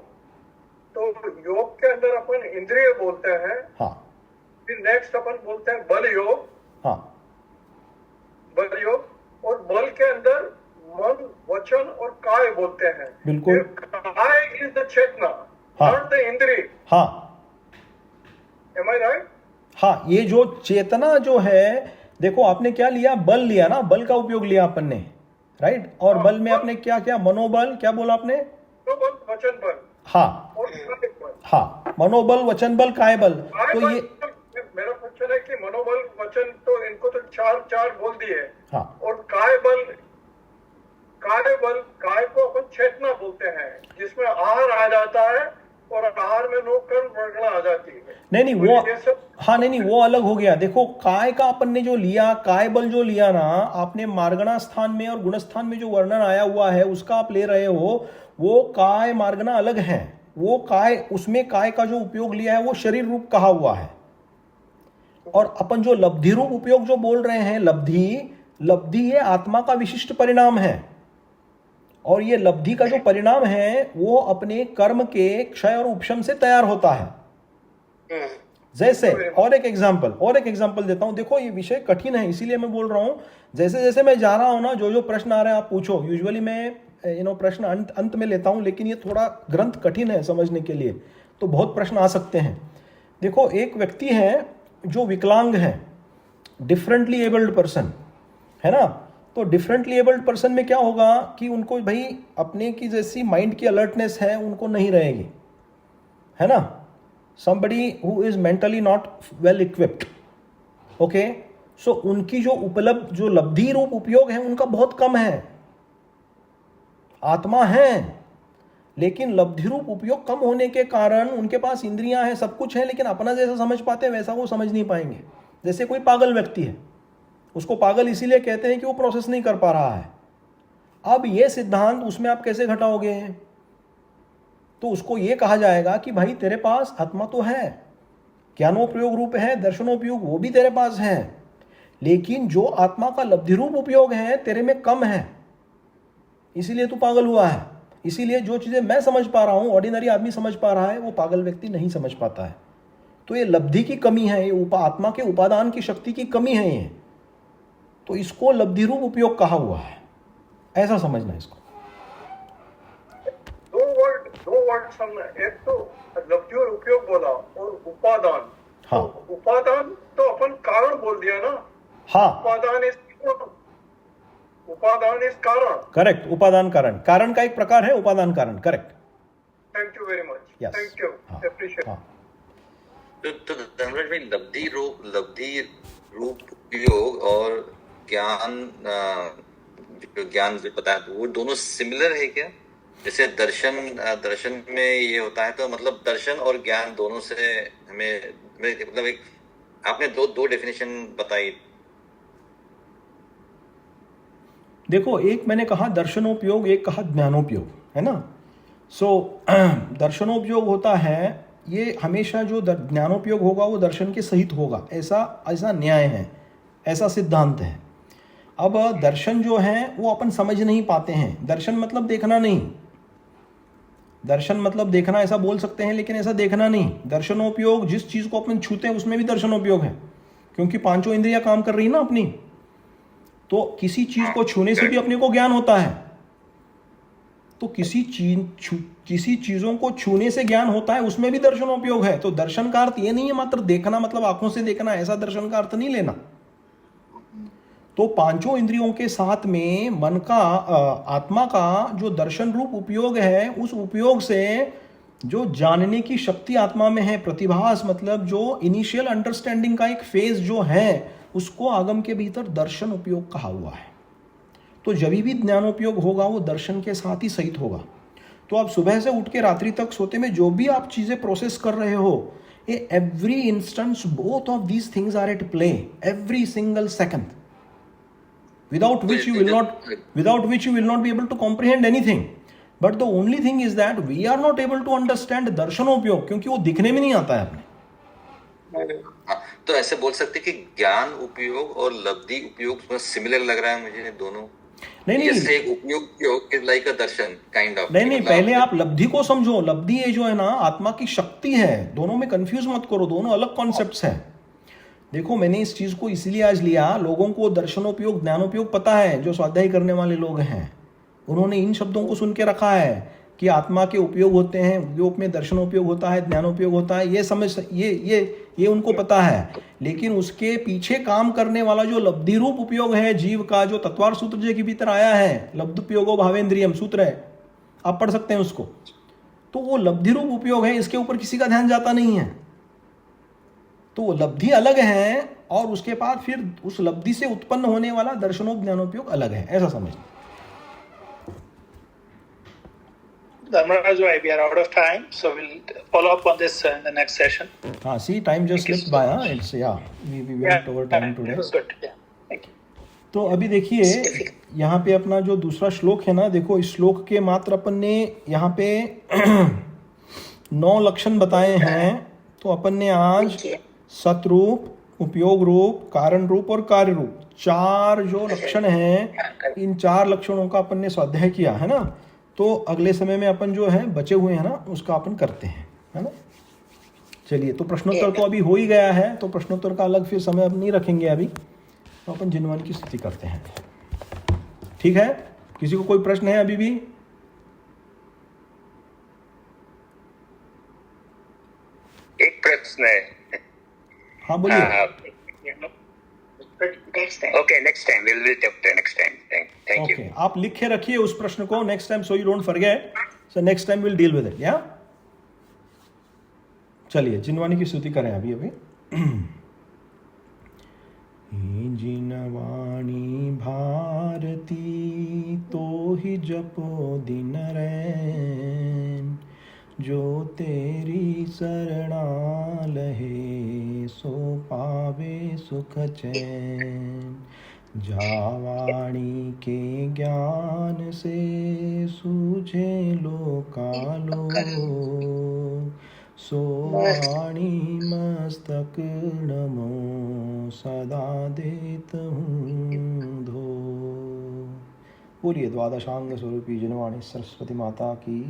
तो योग के अंदर अपन इंद्रिय बोलते हैं. हाँ, फिर नेक्स्ट अपन बोलते हैं बल योग. हाँ, बल योग, और बल के अंदर मन वचन और काय बोलते हैं. बिल्कुल. काय इज द चेतना, नॉट द इंद्रिय. हाँ, एम आई राइट? हाँ, ये जो चेतना जो है, देखो आपने क्या लिया, बल लिया ना, बल का उपयोग लिया अपन ने, राइट. और बल में आपने क्या क्या, मनोबल, क्या बोला आपने? मनोबल वचन बल. हाँ, और काय बल. हाँ, मनोबल वचन बल काय बल. तो ये मेरा क्वेश्चन है कि मनोबल वचन तो इनको तो चार बोल दिए. हाँ, और काय को अपन चेतना बोलते हैं, जिसमें आहार आ जाता है और आहार में नो कर्म वर्गणा आ जाती है. नहीं वो, हाँ नहीं वो अलग हो गया. देखो काय का अपन ने जो लिया, काय बल जो लिया ना आपने, मार्गणा स्थान में और गुण स्थान में जो वर्णन आया हुआ है उसका आप ले रहे हो, वो काय मार्गणा अलग है. वो काय, उसमें काय का जो उपयोग लिया है वो शरीर रूप कहा हुआ है. और अपन जो लब्धि रूप उपयोग जो बोल रहे हैं, लब्धि ये आत्मा का विशिष्ट परिणाम है, और ये लब्धि का जो परिणाम है वो अपने कर्म के क्षय और उपशम से तैयार होता है. जैसे और एक एग्जांपल देता हूं. देखो ये विषय कठिन है, इसीलिए मैं बोल रहा हूं, जैसे जैसे मैं जा रहा हूं ना, जो प्रश्न आ रहे हैं आप पूछो. यूजुअली मैं प्रश्न अंत में लेता हूं, लेकिन ये थोड़ा ग्रंथ कठिन है समझने के लिए, तो बहुत प्रश्न आ सकते हैं. देखो एक व्यक्ति है जो विकलांग है, डिफरेंटली एबल्ड पर्सन है ना. तो डिफरेंटली एबल्ड पर्सन में क्या होगा कि उनको भाई अपने की जैसी माइंड की अलर्टनेस है उनको नहीं रहेगी, है ना. somebody who is mentally not well equipped, okay, so उनकी जो उपलब्ध जो लब्धि रूप उपयोग है उनका बहुत कम है. आत्मा है, लेकिन लब्धि रूप उपयोग कम होने के कारण उनके पास इंद्रियां हैं, सब कुछ है, लेकिन अपना जैसा समझ पाते हैं वैसा वो समझ नहीं पाएंगे. जैसे कोई पागल व्यक्ति है, उसको पागल इसीलिए कहते हैं कि वो प्रोसेस नहीं कर पा रहा है. अब ये सिद्धांत उसमें आप कैसे घटाओगे? तो उसको ये कहा जाएगा कि भाई तेरे पास आत्मा तो है, ज्ञानोपयोग रूप है, दर्शनोपयोग वो भी तेरे पास है, लेकिन जो आत्मा का लब्धि रूप उपयोग है तेरे में कम है, इसीलिए तू पागल हुआ है। इसीलिए जो चीज़ें मैं समझ पा रहा हूँ, ऑर्डिनरी आदमी समझ पा रहा है, वो पागल व्यक्ति नहीं समझ पाता है। तो ये लब्धि की कमी है, ये आत्मा के उपादान की शक्ति की कमी है ये, तो इसको लब्धि रूप उपयोग कहा हुआ है, ऐसा समझना इसको। दो वर्ड समझना, एक तो लब्धि और उपयोग बोला और उपादान। हाँ, तो उपादान तो अपन कारण बोल दिया ना। हाँ, उपादान इस कारण। करेक्ट, उपादान कारण, कारण का एक प्रकार है उपादान कारण, correct. Thank you very much, Yes. Thank you, हाँ, अप्रिशिएट। हाँ। तो धर्मराज भाई, लब्धि रूप उपयोग और ज्ञान, जो ज्ञान जो पता है वो दोनों सिमिलर है क्या? जैसे दर्शन में ये होता है, तो मतलब दर्शन और ज्ञान दोनों से हमें मतलब एक आपने दो डेफिनेशन बताई। देखो, एक मैंने कहा दर्शनोपयोग, एक कहा ज्ञानोपयोग, है ना। दर्शनोपयोग होता है, ये हमेशा जो ज्ञानोपयोग होगा वो दर्शन के सहित होगा, ऐसा न्याय है, ऐसा सिद्धांत है। अब दर्शन जो है वो अपन समझ नहीं पाते हैं। दर्शन मतलब देखना नहीं, दर्शन मतलब देखना ऐसा बोल सकते हैं, लेकिन ऐसा देखना नहीं। दर्शनोपयोग, जिस चीज़ को अपन छूते हैं उसमें भी दर्शनोपयोग है, क्योंकि पांचों इंद्रियां काम कर रही है ना अपनी। तो किसी चीज को छूने से भी अपने को ज्ञान होता है, तो किसी चीजों को छूने से ज्ञान होता है, उसमें भी दर्शनोपयोग है। तो दर्शन का अर्थ ये नहीं है मात्र देखना, मतलब आंखों से देखना, ऐसा दर्शन का अर्थ नहीं लेना। तो पांचों इंद्रियों के साथ में मन का, आत्मा का जो दर्शन रूप उपयोग है, उस उपयोग से जो जानने की शक्ति आत्मा में है, प्रतिभास, मतलब जो इनिशियल अंडरस्टैंडिंग का एक फेज जो है, उसको आगम के भीतर दर्शन उपयोग कहा हुआ है। तो जब भी ज्ञानोपयोग होगा वो दर्शन के साथ ही सहित होगा। तो आप सुबह से उठ के रात्रि तक सोते में जो भी आप चीजें प्रोसेस कर रहे हो, ये every instance both of these things are at play, every single second, without which you will not be able to comprehend anything. But the only thing is that we are not able to understand दर्शनोपयोग, क्योंकि वो दिखने में नहीं आता है अपने। तो ऐसे बोल सकते कि ज्ञान उपयोग और लब्धि उपयोग सिमिलर लग रहा है मुझे दोनों। नहीं, जैसे एक उपयोग is like a Darshan kind of. नहीं, पहले आप लब्धि को समझो। लब्धि ये जो है ना, आत्मा की शक्ति है, दोनों में कंफ्यूज मत करो, दोनों अलग कॉन्सेप्ट्स हैं। देखो, मैंने इस चीज को इसलिए आज लिया, लोगों को दर्शनोपयोग ज्ञानोपयोग पता है, जो स्वाध्याय करने वाले लोग हैं उन्होंने इन शब्दों को सुन के रखा है कि आत्मा के उपयोग होते हैं, उपयोग में दर्शनोपयोग होता है, ज्ञानोपयोग होता है, ये समझ, ये उनको पता है। लेकिन उसके पीछे काम करने वाला जो लब्धि रूप उपयोग है जीव का, जो तत्वार सूत्र जी के भीतर आया है, लब्धुपयोगो भावेंद्रियम सूत्र है, आप पढ़ सकते हैं उसको। तो वो लब्धि रूप उपयोग है, इसके ऊपर किसी का ध्यान जाता नहीं है। तो वो लब्धि अलग है, और उसके बाद फिर उस लब्धि से उत्पन्न होने वाला दर्शनोज्ञानोपयोग अलग है, ऐसा समझना। Dharmaraj, we are out of time, so we'll follow up on this in the next session. See, time just slipped by. It's we went over time today. It was good. Yeah, thank you. तो अभी देखिए, यहाँ पे अपना जो दूसरा श्लोक है ना, देखो इस श्लोक के मात्र अपन ने यहाँ पे 9 लक्षण बताए हैं। तो अपन ने आज सतरूप, उपयोग रूप, कारण रूप और कार्य रूप, 4 जो लक्षण हैं, इन 4 लक्षणों का अपन ने स्वाध्याय किया है ना। तो अगले समय में अपन जो है बचे हुए हैं ना, उसका अपन करते हैं, है ना। चलिए, तो प्रश्नोत्तर तो अभी हो ही गया है, तो प्रश्नोत्तर का अलग फिर समय अब नहीं रखेंगे अभी, तो अपन जिनवन की स्तुति करते हैं। ठीक है, किसी को कोई प्रश्न है अभी भी? एक प्रश्न है। हाँ बोलिए। Okay, next time we'll talk to next time. Thank you. Okay, आप लिख के रखिए उस प्रश्न को next time, so you don't forget. So next time will deal with it, या। चलिए, जिनवाणी की स्तुति करें अभी। जिनवाणी भारती तो ही जपो दिन रैन, जो तेरी शरणा लहे सो पावे सुख चैन। जावाणी के ज्ञान से सूझे लोकालोक, सोवाणी मस्तक नमो सदा देत हूँ धो। बोलिए द्वादशांग स्वरूपी जिनवाणी सरस्वती माता की